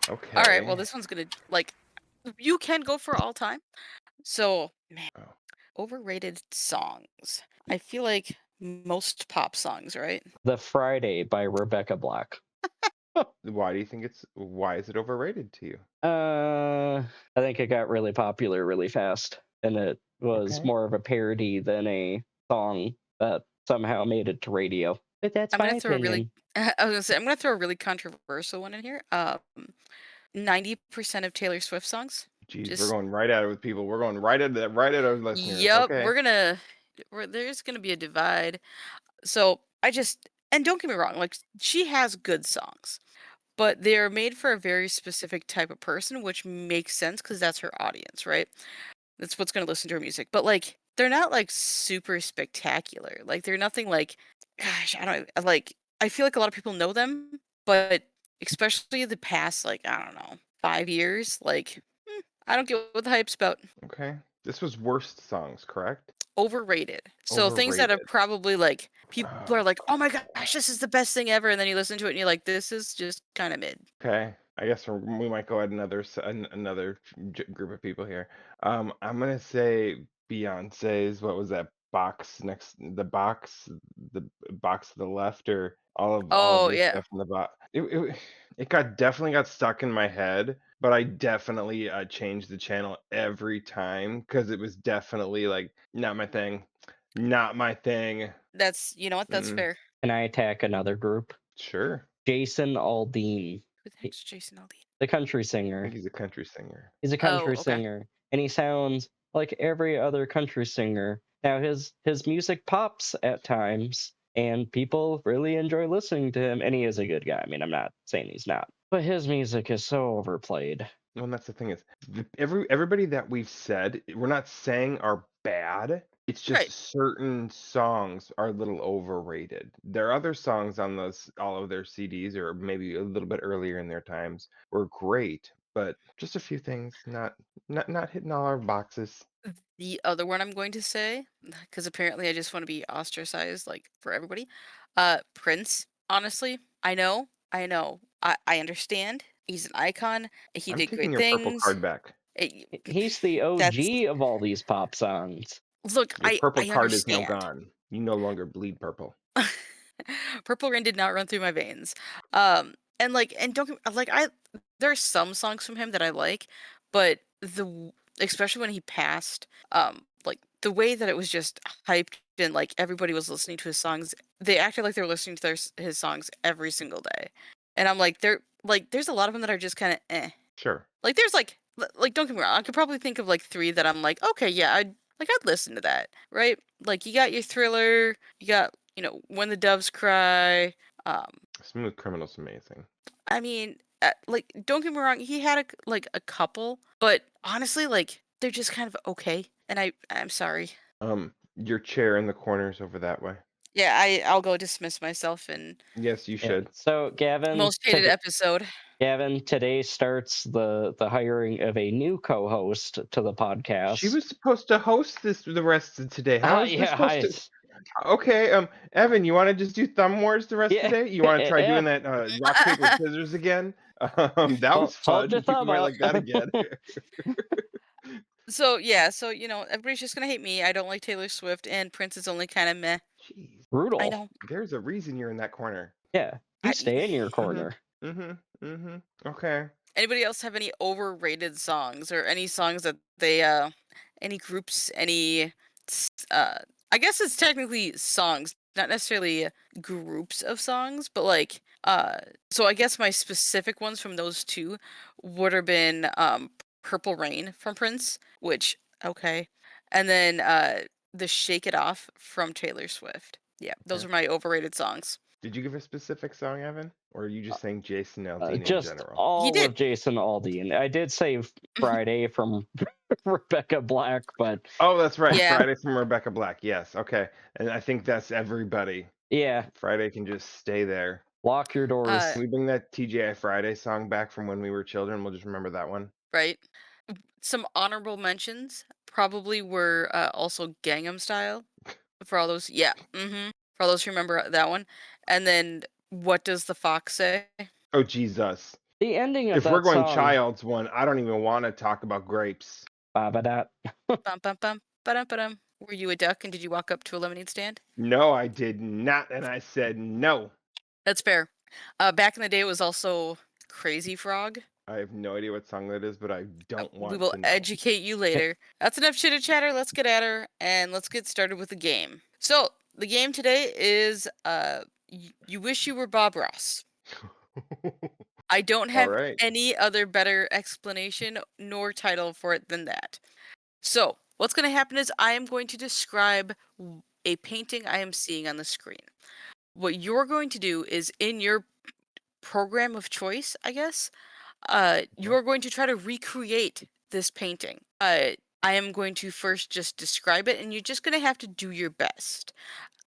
Okay. All right, well, this one's going to, like, you can go for all time. So, man, Oh. overrated songs. I feel like most pop songs, right? The Friday by Rebecca Black. Why do you think why is it overrated to you? I think it got really popular really fast, and it was Okay. more of a parody than a song that somehow made it to radio. But that's I'm my gonna throw opinion. I was gonna say I'm gonna throw a really controversial one in here. 90% of Taylor Swift songs. Jeez, we're Just going right at it with people. We're going right at our listeners. yep, Okay. there's gonna be a divide. So and don't get me wrong, like she has good songs, but they're made for a very specific type of person, which makes sense because that's her audience, right? That's what's gonna listen to her music. But like they're not like super spectacular. Like they're nothing like gosh, I don't like I feel like a lot of people know them, but especially the past like, I don't know, 5 years, like I don't get what the hype's about. Okay. This was worst songs, correct? Overrated. So things that are Overrated. probably like people Oh, are like, "Oh my gosh, this is the best thing ever," and then you listen to it and you're like, "This is just kind of mid." okay. I guess we might go at another group of people here. I'm gonna say Beyonce's. What was that box next? The box to the left, or all of Oh her yeah. stuff in the box. It definitely got stuck in my head, but I definitely changed the channel every time because it was definitely like not my thing, not my thing. That's you know what? That's Mm, fair. Can I attack another group? sure, Jason Aldean, Who the heck's Jason Aldean? the country I singer. think he's a country singer. He's a Oh, country okay. singer, and he sounds like every other country singer. Now his music pops at times, and people really enjoy listening to him. And he is a good guy. I mean, I'm not saying he's not, but his music is so overplayed. Well, and that's the thing is, everybody that we've said, we're not saying are bad. It's just Right. certain songs are a little overrated. There are other songs on all of their CDs, or maybe a little bit earlier in their times, were great, but just a few things not hitting all our boxes. The other one I'm going to say, because apparently I just want to be ostracized like for everybody. Prince, honestly, I know. I understand. He's an icon. He I'm did taking great your purple things. card back. He's the That's OG of all these pop songs. look, Your purple I card is now understand. gone. You no longer bleed purple. Purple Rain did not run through my veins. And like, and don't like there are some songs from him that I like, but especially when he passed, like the way that it was just hyped and like everybody was listening to his songs. They acted like they were listening to his songs every single day, and I'm like, there's a lot of them that are just kind of Sure. Like there's like don't get me wrong, I could probably think of like 3 that I'm like, okay, yeah, I'd listen to that, right? Like you got your Thriller, you got When the Doves Cry. Smooth Criminal's amazing. I mean, like don't get me wrong, he had a couple, but honestly, like they're just kind of okay, and I'm sorry. Your chair in the corners over that way. Yeah, I'll go dismiss myself and Yes, you Yeah. should. So Gavin, most hated episode. Gavin, today starts the hiring of a new co-host to the podcast. She was supposed to host the rest of today. How is this supposed to? Okay, Evan, you want to just do Thumb Wars the rest of the day? You want to try doing that rock paper scissors again? That was fun. Hold your thumb Might up. like that again. So yeah, so everybody's just gonna hate me. I don't like Taylor Swift, and Prince is only kind of meh. Jeez, Brutal. I know. there's a reason you're in that corner. Yeah, you stay in your corner. Okay. Anybody else have any overrated songs or any songs that they any groups, any I guess it's technically songs, not necessarily groups of songs, but like so I guess my specific ones from those two would have been Purple Rain from Prince, which okay. And then the Shake It Off from Taylor Swift. Yeah, those are my overrated songs. Did you give a specific song, Evan? Or are you just saying Jason Aldean in Just general? all did. of Jason Aldean. I did say Friday from Rebecca Black, but Oh, that's right. Yeah. Friday from Rebecca Black. Yes. Okay. And I think that's everybody. yeah, Friday can just stay there. lock your doors. Can we bring that TGI Friday song back from when we were children? We'll just remember that one. Right. Some honorable mentions probably were also Gangnam Style for all those. Yeah. For all those who remember that one. And then What Does the Fox Say? Oh, Jesus. The ending of If that we're going song, Child's one, I don't even want to talk about grapes. Babadat. Bum bum bum ba-dum ba-dum. Were you a duck and did you walk up to a lemonade stand? No, I did not. And I said no. That's fair. Back in the day, it was also Crazy Frog. I have no idea what song that is, but I don't want to know. We will educate you later. That's enough chitter chatter. Let's get at her and let's get started with the game. So the game today is you wish you were Bob Ross. I don't have right. any other better explanation nor title for it than that. So what's going to happen is I am going to describe a painting I am seeing on the screen. What you're going to do is in your program of choice, I guess, you're going to try to recreate this painting. I am going to first just describe it, and you're just going to have to do your best.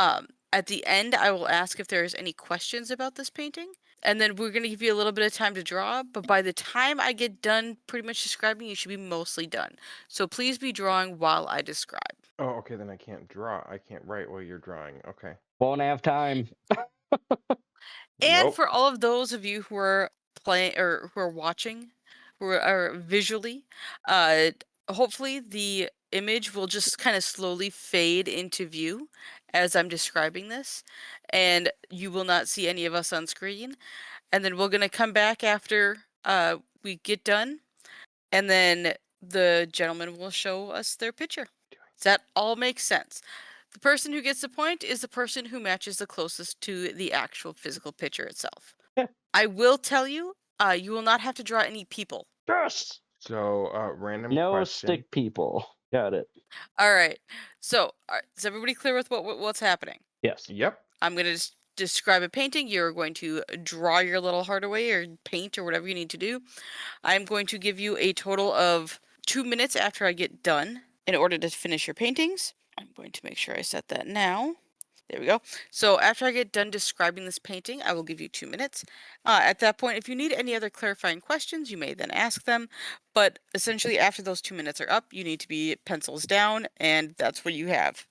At the end, I will ask if there's any questions about this painting, and then we're going to give you a little bit of time to draw, but by the time I get done pretty much describing, you should be mostly done. So please be drawing while I describe. Oh, okay, then I can't draw. I can't write while you're drawing. Okay. Won't have time. And Nope. for all of those of you who are playing or who are watching, who are visually, hopefully the image will just kind of slowly fade into view as I'm describing this, and you will not see any of us on screen. And then we're gonna come back after we get done, and then the gentleman will show us their picture. Does that all make sense? The person who gets the point is the person who matches the closest to the actual physical picture itself. Yeah. I will tell you, you will not have to draw any people. Yes. So, random No question. stick people. Got it. All right. So, is everybody clear with what's happening? Yes. Yep. I'm going to describe a painting. You're going to draw your little heart away or paint or whatever you need to do. I'm going to give you a total of 2 minutes after I get done in order to finish your paintings. I'm going to make sure I set that now. There we go. So after I get done describing this painting, I will give you 2 minutes. At that point, if you need any other clarifying questions, you may then ask them. But essentially, after those 2 minutes are up, you need to be pencils down, and that's what you have.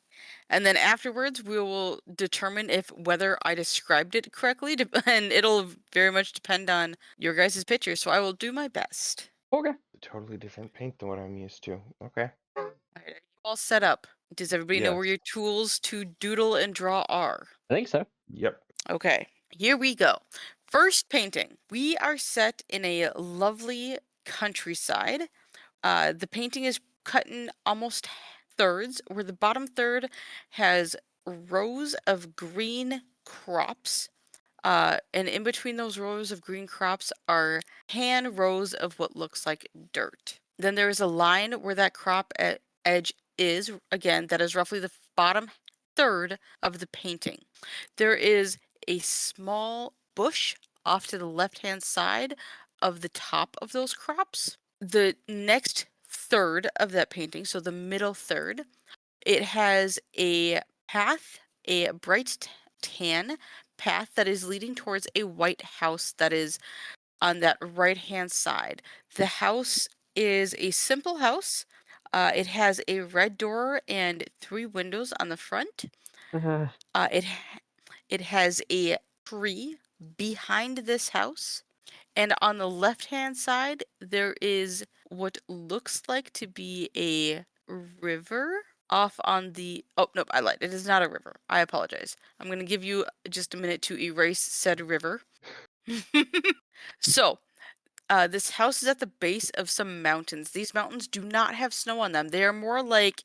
And then afterwards, we will determine if whether I described it correctly, and it'll very much depend on your guys' picture. So I will do my best. Okay. Totally different paint than what I'm used to. Okay. All right, are you all set up? Does everybody know where Yes. your tools to doodle and draw are? I think so. Yep. Okay, here we go. First painting. We are set in a lovely countryside. The painting is cut in almost thirds, where the bottom third has rows of green crops. And in between those rows of green crops are tan rows of what looks like dirt. Then there is a line where that crop edge is, again, that is roughly the bottom third of the painting. There is a small bush off to the left-hand side of the top of those crops. The next third of that painting, so the middle third, it has a path, a bright tan path that is leading towards a white house that is on that right-hand side. The house is a simple house. It has a red door and 3 windows on the front. Uh, It has a tree behind this house. And on the left-hand side, there is what looks like to be a river off on the... Oh, nope, I lied. It is not a river. I apologize. I'm going to give you just a minute to erase said river. So, this house is at the base of some mountains. These mountains do not have snow on them. They are more like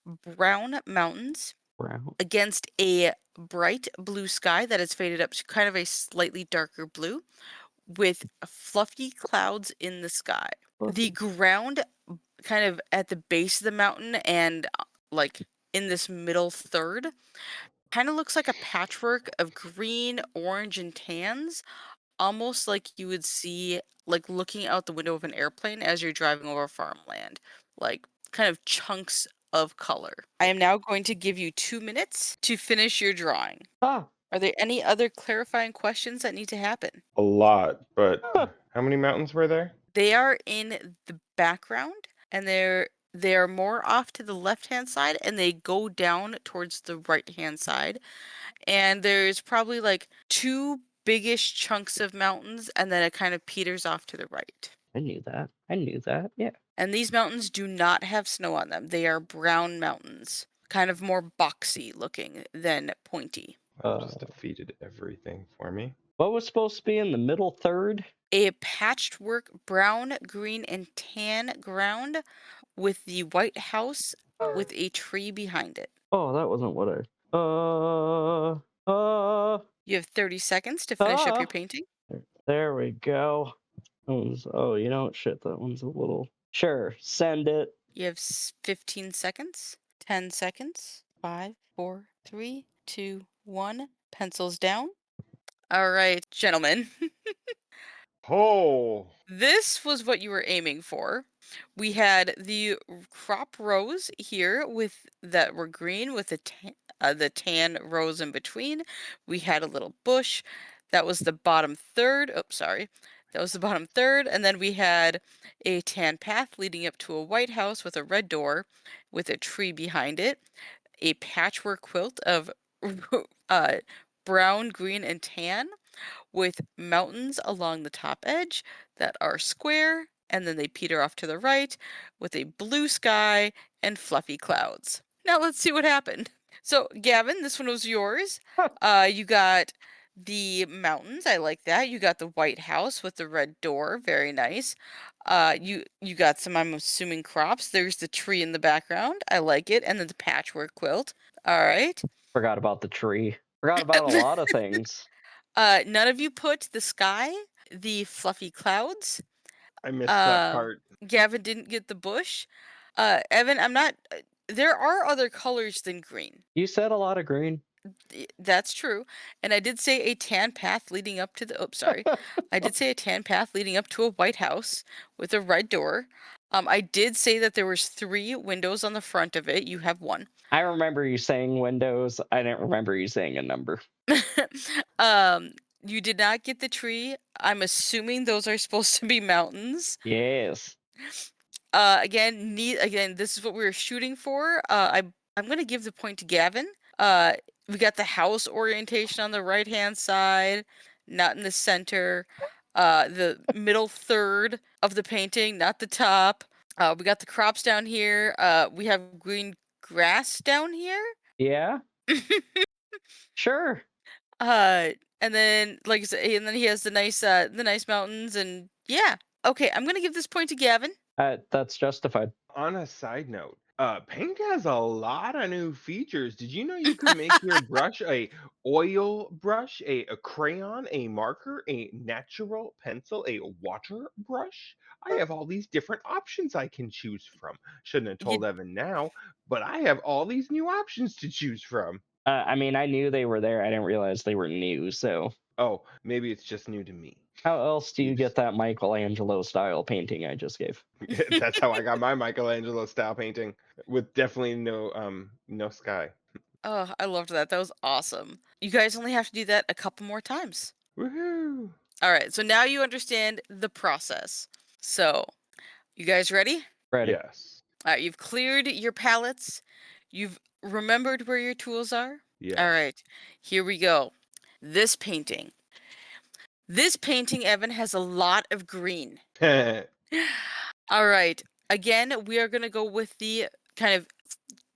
brown mountains brown. against a bright blue sky that is faded up to kind of a slightly darker blue with fluffy clouds in the sky. The ground kind of at the base of the mountain and like in this middle third kind of looks like a patchwork of green, orange, and tans, almost like you would see like looking out the window of an airplane as you're driving over farmland, like kind of chunks of color. I am now going to give you 2 minutes to finish your drawing. Ah, Are there any other clarifying questions that need to happen? A lot, but how many mountains were there? They are in the background and they are more off to the left-hand side and they go down towards the right-hand side. And there's probably like 2 biggish chunks of mountains and then it kind of peters off to the right. I knew that. I knew that. Yeah. And these mountains do not have snow on them. They are brown mountains, kind of more boxy looking than pointy. That just defeated everything for me. What was supposed to be in the middle third? A patchwork brown, green, and tan ground with the white house with a tree behind it. Oh, that wasn't what You have 30 seconds to finish up your painting. There we go. Oh, you know what? Shit, that one's a little... Sure, send it. You have 15 seconds, 10 seconds, 5, 4, 3, 2, 1. Pencils down. All right, gentlemen. Oh, This was what you were aiming for. We had the crop rows here with that were green with the tan rows in between. We had a little bush. That was the bottom third. Oh, sorry. That was the bottom third. And then we had a tan path leading up to a white house with a red door with a tree behind it. A patchwork quilt of brown, green, and tan with mountains along the top edge that are square, and then they peter off to the right with a blue sky and fluffy clouds. Now let's see what happened. So, Gavin, this one was yours. You got the mountains. I like that. You got the white house with the red door. Very nice. You got some, I'm assuming, crops. There's the tree in the background. I like it. And then the patchwork quilt. All right. Forgot about the tree. Forgot about a lot of things. None of you put the sky, the fluffy clouds. I missed that part. Gavin didn't get the bush. Evan, I'm not... There are other colors than green. You said a lot of green. That's true. And I did say a tan path leading up to the... Oh, sorry. I did say a tan path leading up to a white house with a red door. I did say that there was 3 windows on the front of it. You have 1. I remember you saying windows. I didn't remember you saying a number. You did not get the tree. I'm assuming those are supposed to be mountains. Yes. Again, this is what we were shooting for. I'm gonna give the point to Gavin. We got the house orientation on the right-hand side, not in the center. The middle third of the painting, not the top. We got the crops down here. We have green grass down here. Yeah. Sure. And then, like I said, and then he has the nice mountains, and yeah. Okay, I'm gonna give this point to Gavin. That's justified. On a side note, Paint has a lot of new features. Did you know you could make your brush a oil brush, a crayon, a marker, a natural pencil, a water brush? I have all these different options I can choose from. Shouldn't have told You, Evan now, but I have all these new options to choose from. I mean, I knew they were there. I didn't realize they were new. So, Oh, maybe it's just new to me. how else do you Use. get that Michelangelo style painting I just gave? That's how I got my Michelangelo style painting with definitely no sky. oh, I loved that. That was awesome. You guys only have to do that a couple more times. Woohoo! All right, so now you understand the process. So, you guys ready? Ready? Yes. All right, you've cleared your palettes. You've remembered where your tools are. Yes. All right, here we go. This painting. This painting, Evan, has a lot of green. All right, again, we are going to go with the kind of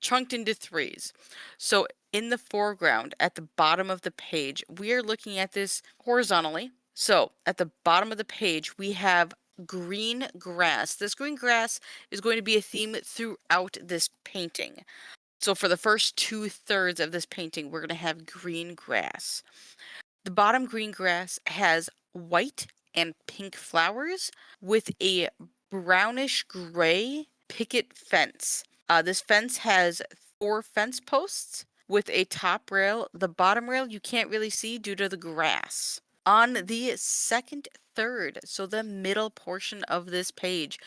chunked into threes. So in the foreground, at the bottom of the page, we are looking at this horizontally. So at the bottom of the page, we have green grass. This green grass is going to be a theme throughout this painting. So for the first 2/3 of this painting, we're going to have green grass. The bottom green grass has white and pink flowers with a brownish gray picket fence. This fence has 4 fence posts with a top rail. The bottom rail you can't really see due to the grass. On the second third, so the middle portion of this page,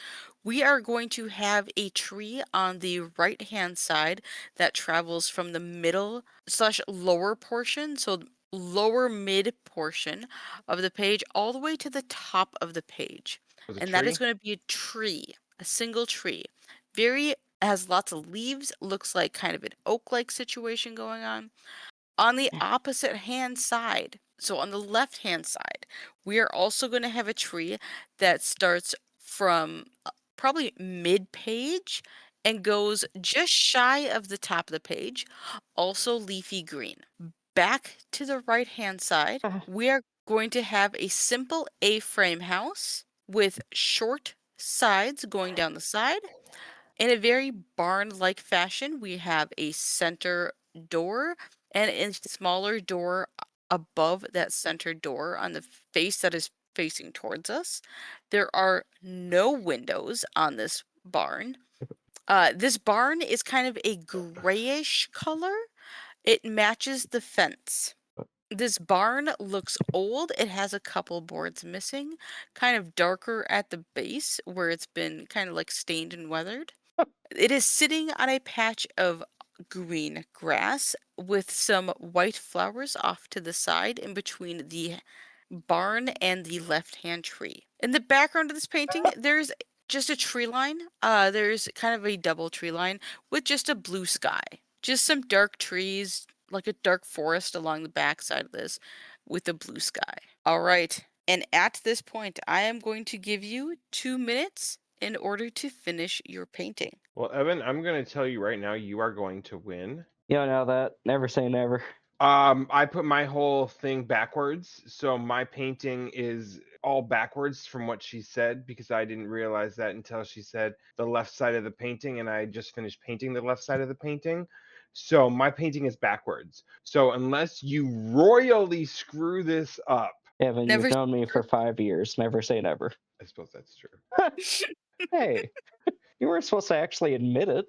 we are going to have a tree on the right hand side that travels from the middle slash lower portion, so lower mid portion of the page all the way to the top of the page. Was a And that is tree? going to be a tree, a single tree. Very has lots of leaves, looks like kind of an oak-like situation going on. On the opposite hand side, so on the left hand side, we are also going to have a tree that starts from probably mid page and goes just shy of the top of the page, also leafy green. Back to the right hand side, we are going to have a simple A-frame house with short sides going down the side. In a very barn-like fashion, we have a center door and a smaller door above that center door on the face that is facing towards us. There are no windows on this barn. This barn is kind of a grayish color. It matches the fence. This barn looks old. It has a couple boards missing, kind of darker at the base where it's been kind of like stained and weathered. It is sitting on a patch of green grass with some white flowers off to the side in between the barn and the left-hand tree. In the background of this painting, there's just a tree line. There's kind of a double tree line with just a blue sky. Just some dark trees, like a dark forest along the back side of this with a blue sky. All right. And at this point, I am going to give you 2 minutes in order to finish your painting. Well, Evan, I'm going to tell you right now, you are going to win. You don't know that. Never say never. I put my whole thing backwards, so my painting is all backwards from what she said because I didn't realize that until she said the left side of the painting, and I just finished painting the left side of the painting. So my painting is backwards. So unless you royally screw this up, Evan, Never you've known me for 5 years. Never say never. I suppose that's true. Hey, you weren't supposed to actually admit it.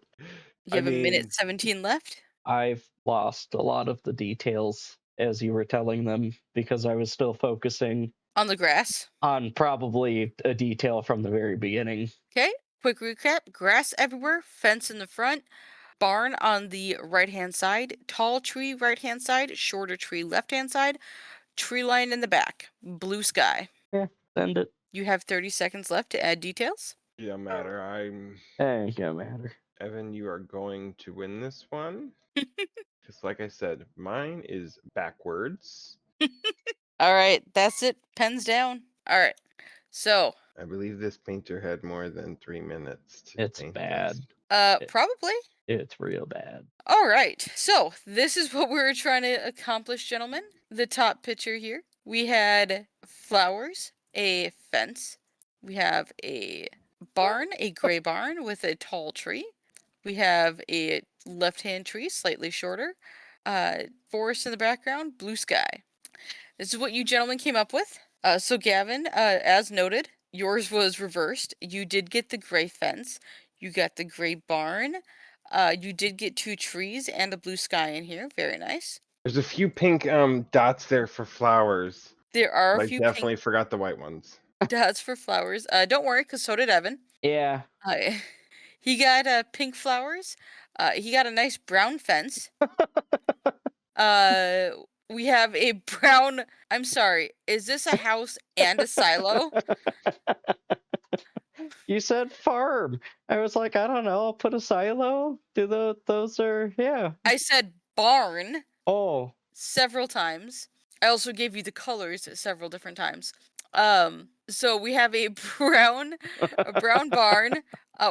You have a minute mean, 17 left. I've lost a lot of the details as you were telling them because I was still focusing On the grass. on probably a detail from the very beginning. Okay, quick recap. Grass everywhere, fence in the front, barn on the right-hand side, tall tree right-hand side, shorter tree left-hand side, tree line in the back, blue sky. Yeah, send it. You have 30 seconds left to add details. it don't matter. Ain't gonna matter. Evan, you are going to win this one. Just like I said, mine is backwards. All right, that's it. Pens down. All right, so, I believe this painter had more than 3 minutes to It's paint bad. this. probably. It's real bad. All right, so this is what we were trying to accomplish, gentlemen. The top picture here, we had flowers, a fence, we have a barn, a gray barn with a tall tree, We have a left-hand tree, slightly shorter. Forest in the background, blue sky. This is what you gentlemen came up with. So Gavin, as noted, yours was reversed. You did get the gray fence. You got the gray barn. You did get 2 trees and a blue sky in here. Very nice. There's a few pink dots there for flowers. There are a I few definitely pink forgot the white ones. dots for flowers. Don't worry, because so did Evan. Yeah. He got pink flowers. He got a nice brown fence. We have a brown. I'm sorry. Is this a house and a silo? You said farm. I was like, I don't know. I'll put a silo. Those are yeah. I said barn Oh, several times. I also gave you the colors several different times. So we have a brown barn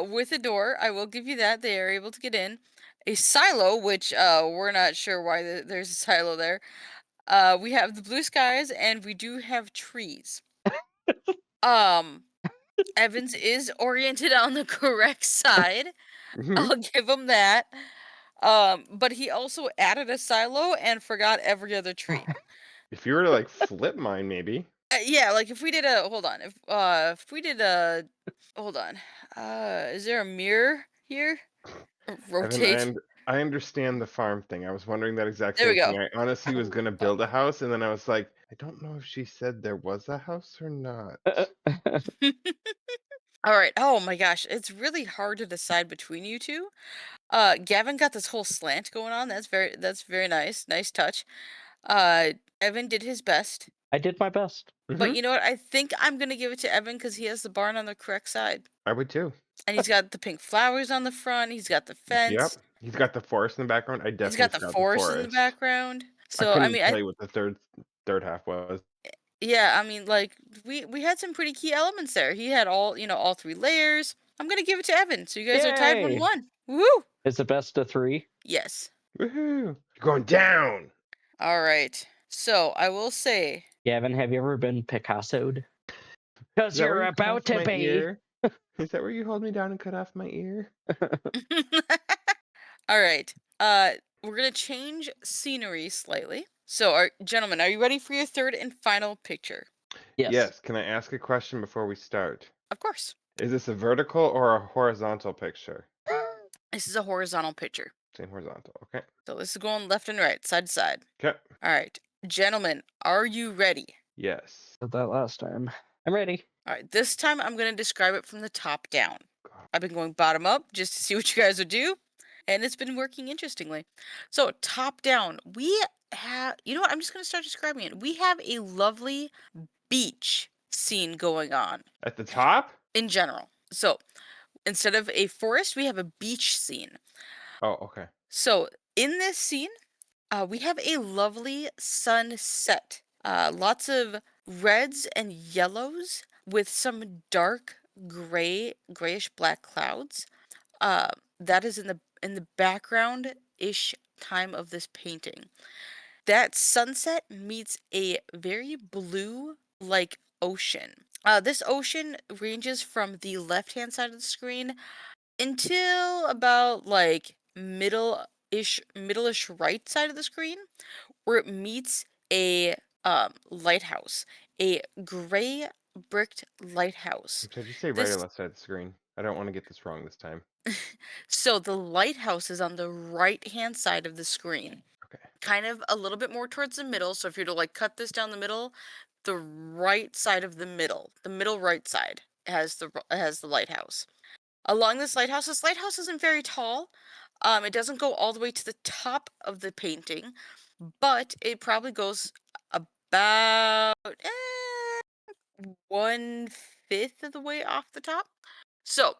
with a door. I will give you that. They are able to get in. A silo, which we're not sure why there's a silo there. We have the blue skies, and we do have trees. Evans is oriented on the correct side. Mhm. I'll give him that. But he also added a silo and forgot every other tree. If you were to like flip mine, maybe. Yeah, like if we did a hold on, if we did a hold on, is there a mirror here? Evan, Rotate. I understand the farm thing. I was wondering that exact There we same thing. go. I honestly was gonna build a house, and then I was like, I don't know if she said there was a house or not. All right. Oh my gosh, it's really hard to decide between you two. Gavin got this whole slant going on. That's very nice. Nice touch. Evan did his best. I did my best. But Mhm. you know what? I think I'm gonna give it to Evan because he has the barn on the correct side. I would too. And he's got the pink flowers on the front. He's got the Yep. fence. He's got the forest in the background. I He's got definitely the forgot the forest in the forest. background. I So I couldn't mean, tell you what the third half was. yeah, I mean, like we had some pretty key elements there. He had all 3 layers. I'm gonna give it to Evan. So you guys are tied Yay! 1-1. Woo! It's a best of 3. Yes. Woohoo! You're going down. All right. So I will say. Gavin, have you ever been Picasso'd? Is Because that where you're you cut about off to my be. ear? Is that where you hold me down and cut off my ear? All right. We're gonna change scenery slightly. So, gentlemen, are you ready for your third and final picture? Yes. Yes. Can I ask a question before we start? Of course. Is this a vertical or a horizontal picture? This is a horizontal picture. Same horizontal. Okay. So this is going left and right, side to side. Okay. All right. Gentlemen, are you ready? Yes. Did that last time. I'm ready. All right. This time I'm going to describe it from the top down. I've been going bottom up just to see what you guys would do, and it's been working interestingly. So, top down, we have, you know what? I'm just going to start describing it. We have a lovely beach scene going on At the top? in general. So, instead of a forest, we have a beach scene. Oh, okay. So, in this scene, we have a lovely sunset. Lots of reds and yellows with some dark grayish black clouds. That is in the background ish time of this painting. That sunset meets a very blue like ocean. This ocean ranges from the left hand side of the screen until about like middle-ish right side of the screen, where it meets a lighthouse, a gray bricked lighthouse. Did you say right or This left side of the screen? I don't want to get this wrong this time. so the lighthouse is on the right hand side of the screen, Okay. kind of a little bit more towards the middle. So if you're to like cut this down the middle, the right side of the middle right side has the lighthouse. Along this lighthouse isn't very tall. It doesn't go all the way to the top of the painting, but it probably goes about 1/5 of the way off the top. So,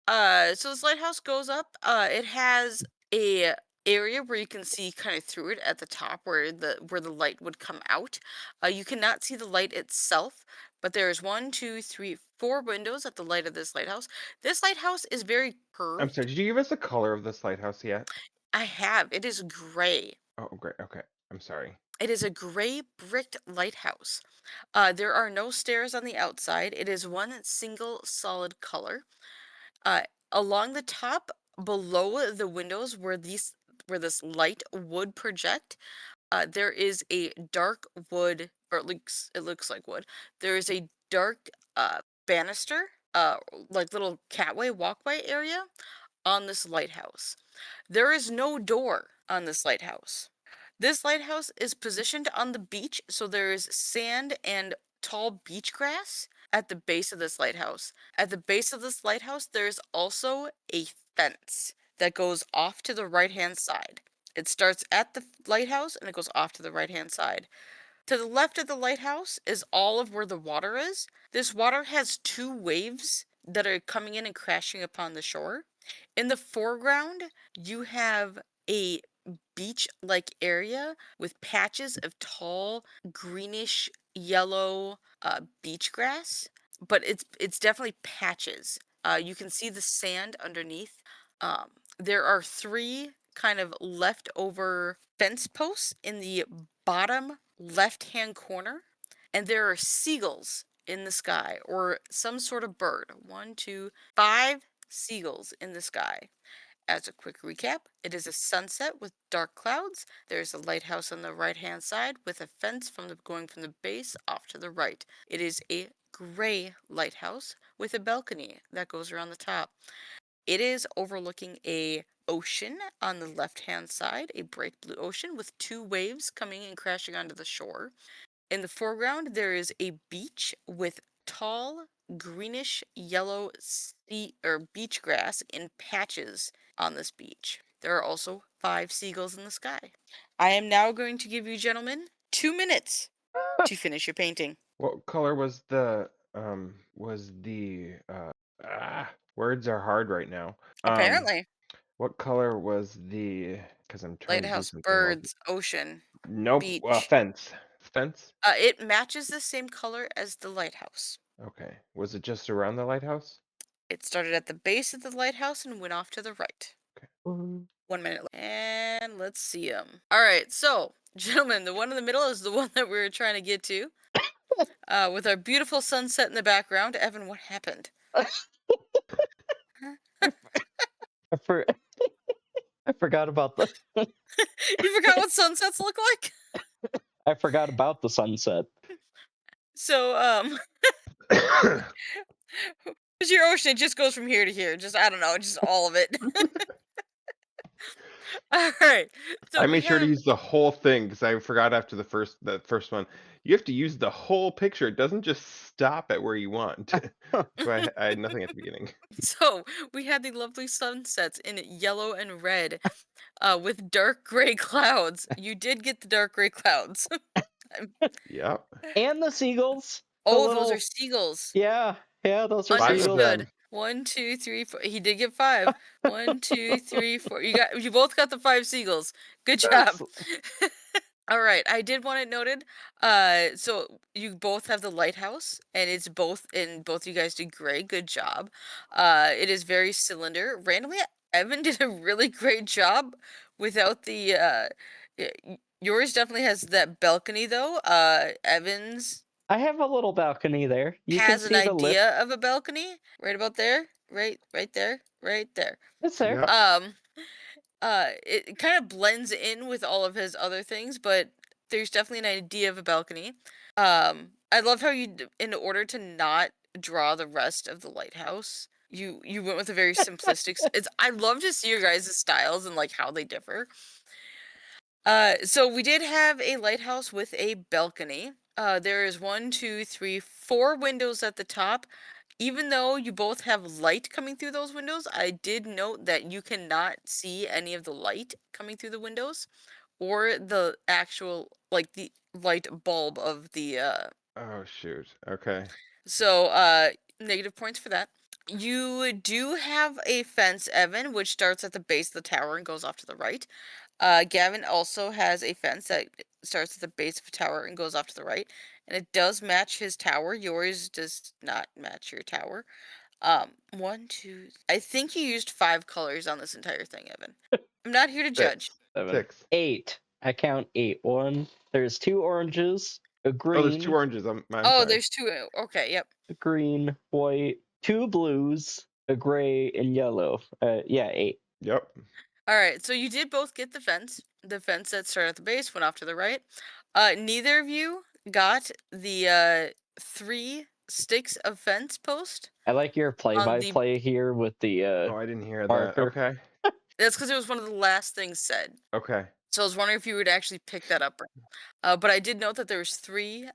so this lighthouse goes up. It has a area where you can see kind of through it at the top where the light would come out. You cannot see the light itself, but there's 1, 2, 3, 4 windows at the light of this lighthouse. This lighthouse is very I'm curved. sorry, did you give us a color of this lighthouse yet? I have. It is gray. Oh, great. Okay. I'm sorry. It is a gray bricked lighthouse. There are no stairs on the outside. It is one single solid color. Along the top, below the windows where this light would project, there is a dark wood, or it looks like wood. There is a dark banister, like little catway walkway area on this lighthouse. There is no door on this lighthouse. This lighthouse is positioned on the beach, so there is sand and tall beach grass at the base of this lighthouse. At the base of this lighthouse, there's also a fence that goes off to the right-hand side. It starts at the lighthouse and it goes off to the right-hand side. To the left of the lighthouse is all of where the water is. This water has two waves that are coming in and crashing upon the shore. In the foreground, you have a beach-like area with patches of tall, greenish yellow beach grass, but it's definitely patches. You can see the sand underneath. There are three kind of leftover fence posts in the bottom left-hand corner, and there are seagulls in the sky, or some sort of bird. 1, 2, 5 seagulls in the sky. As a quick recap, it is a sunset with dark clouds. There's a lighthouse on the right-hand side with a fence going from the base off to the right. It is a gray lighthouse with a balcony that goes around the top. It is overlooking a ocean on the left-hand side, a bright blue ocean with two waves coming and crashing onto the shore. In the foreground, there is a beach with tall, greenish yellow beach grass in patches on this beach. There are also 5 seagulls in the sky. I am now going to give you gentlemen 2 minutes to finish your painting. What color was the words are hard right now. Apparently, What color was the, because I'm trying to do lighthouse, something while birds, ocean, nope, beach. fence. Fence? It matches the same color as the lighthouse. Okay. Was it just around the lighthouse? It started at the base of the lighthouse and went off to the right. Okay. 1 minute. And let's see them. All right, so, gentlemen, the one in the middle is the one that we were trying to get to. With our beautiful sunset in the background. Evan, what happened? I, for- I forgot about the You forgot what sunsets look like? I forgot about the sunset. So, who's your ocean? It just goes from here to here. Just, I don't know, just all of it. All right. So I we made sure to have- use the whole thing because I forgot after the first one. You have to use the whole picture. It doesn't just stop at where you want. So I had nothing at the beginning. So we had the lovely sunsets in yellow and red, with dark gray clouds. You did get the dark gray clouds. Yep. And the seagulls. The Oh, little, those are seagulls. yeah, those are 5 of seagulls. them. Understood. 1, 2, 3, 4. He did get 5. 1, 2, 3, 4. You both got the 5 seagulls. Good job. All right, I did want it noted. So you both have the lighthouse, and it's both, and both you guys did great. Good job. It is very cylinder. Randomly, Evan did a really great job without the. Yours definitely has that balcony though. Evan's I have a little balcony there. You can has an see the lip. idea of a balcony right about there, right there, right there. It's there. Yep. It kind of blends in with all of his other things, but there's definitely an idea of a balcony. I love how in order to not draw the rest of the lighthouse, you went with a very simplistic. I love to see your guys' styles and like how they differ. So we did have a lighthouse with a balcony. There is 1, 2, 3, 4 windows at the top. Even though you both have light coming through those windows, I did note that you cannot see any of the light coming through the windows or the actual, like, the light bulb of the, Oh shoot. Okay. so, negative points for that. You do have a fence, Evan, which starts at the base of the tower and goes off to the right. Gavin also has a fence that starts at the base of a tower and goes off to the right, and it does match his tower. Yours does not match your tower. 1, 2. I think you used 5 colors on this entire thing, Evan. I'm not here to judge. 6. 8. I count 8. 1. There's 2 oranges, a green. Oh, there's 2 oranges. I'm Oh, sorry. there's 2. Okay, yep. A green, white, 2 blues, a gray, and yellow. Yeah, 8. Yep. All right, so you did both get the fence. The fence that started at the base went off to the right. Neither of you got the 3 sticks of fence post. I like your play-by-play here with the Oh, I didn't hear that. marker. Okay. That's because it was one of the last things said. Okay. So I was wondering if you would actually pick that up. But I did note that there was 3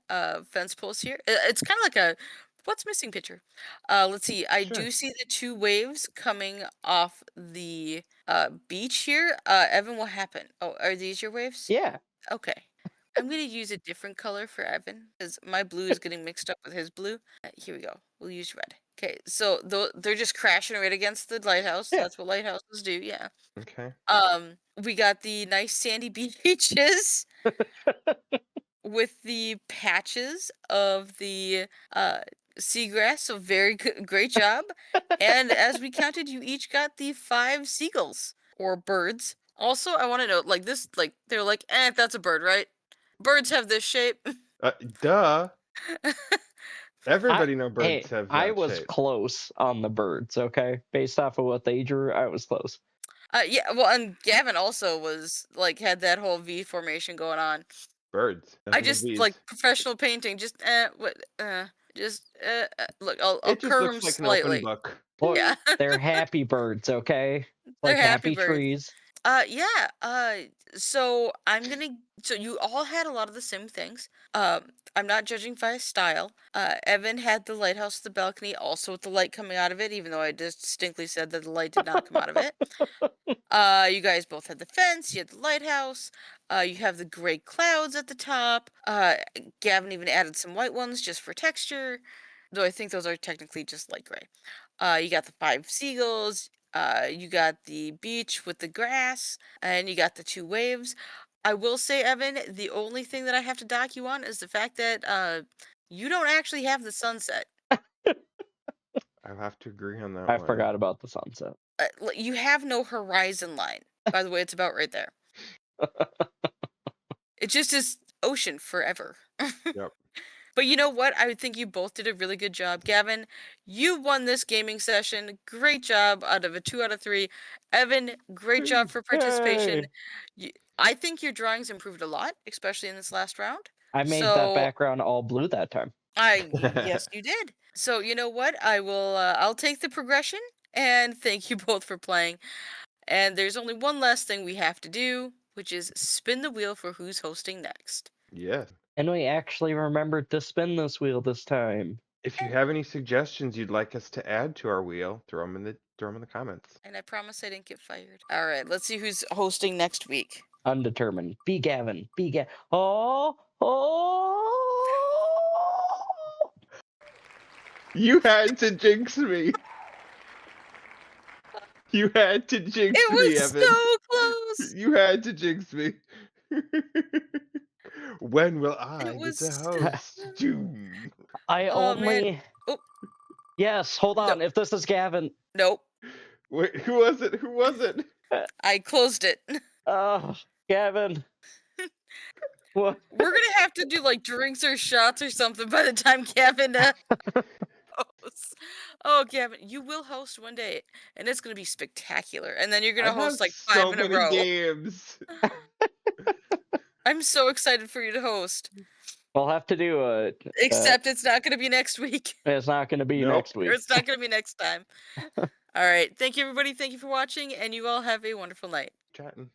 fence posts here. It's kind of like a what's missing picture. Let's see. I Sure. do see the 2 waves coming off the beach here. Evan, what happened? Oh, are these your waves? Yeah. Okay. I'm gonna use a different color for Evan because my blue is getting mixed up with his blue. Here we go. We'll use red. Okay, so they're just crashing right against the lighthouse. Yeah. That's what lighthouses do. Yeah. Okay. We got the nice sandy beaches with the patches of the seagrass. So very good, great job. And as we counted, you each got the 5 seagulls or birds. Also, I want to note, like this, like they're like, that's a bird, right? Birds have this shape. Duh. Everybody know Hey, birds have that I was shape. close on the birds, okay? Based off of what they drew, I was close. Yeah, well, and Gavin also was like had that whole V formation going on. Birds. I Nothing but just Vs. like professional painting. Just look. I'll It just curve them looks like an open slightly. book. Look, Yeah, they're happy birds, okay? they're Like happy birds. trees. Yeah. So I'm gonna. So you all had a lot of the same things. I'm not judging by style. Evan had the lighthouse, the balcony, also with the light coming out of it, even though I distinctly said that the light did not come out of it. You guys both had the fence, you had the lighthouse, you have the gray clouds at the top. Gavin even added some white ones just for texture, though I think those are technically just light gray. You got the 5 seagulls, you got the beach with the grass, and you got the 2 waves. I will say, Evan, the only thing that I have to dock you on is the fact that you don't actually have the sunset. I'll have to agree on that I one. forgot about the sunset. You have no horizon line. By the way, it's about right there. It just is ocean forever. Yep. But you know what? I think you both did a really good job. Gavin, you won this gaming session. Great job out of a 2 out of 3. Evan, great job for participation. I think your drawings improved a lot, especially in this last round. I made that background all blue that time. Yes, you did. So you know what? I'll take the progression and thank you both for playing. And there's only one last thing we have to do, which is spin the wheel for who's hosting next. Yes. And we actually remembered to spin this wheel this time. If you have any suggestions you'd like us to add to our wheel, throw them in the comments. And I promise I didn't get fired. All right, let's see who's hosting next week. Undetermined. Be Gavin. Be Gavin. Oh! You had to jinx me. You had to jinx It me, was Evan. so close. You had to jinx me. When will I get was to so host? Doom. I Oh, only. man. Oh. Yes, hold on. If this is Gavin. Nope. Wait, who was it? Who was it? I closed it. Oh, Gavin. What? We're gonna have to do like drinks or shots or something by the time Gavin hosts. Oh, Gavin, you will host one day, and it's gonna be spectacular. And then you're gonna I host have like so 5 in a many row. games. I'm so excited for you to host. We'll have to do a. Except it's not gonna be next week. It's not going to be Nope. next week. Or it's not gonna be next time. All right. Thank you, everybody. Thank you for watching, and you all have a wonderful night. Chatting.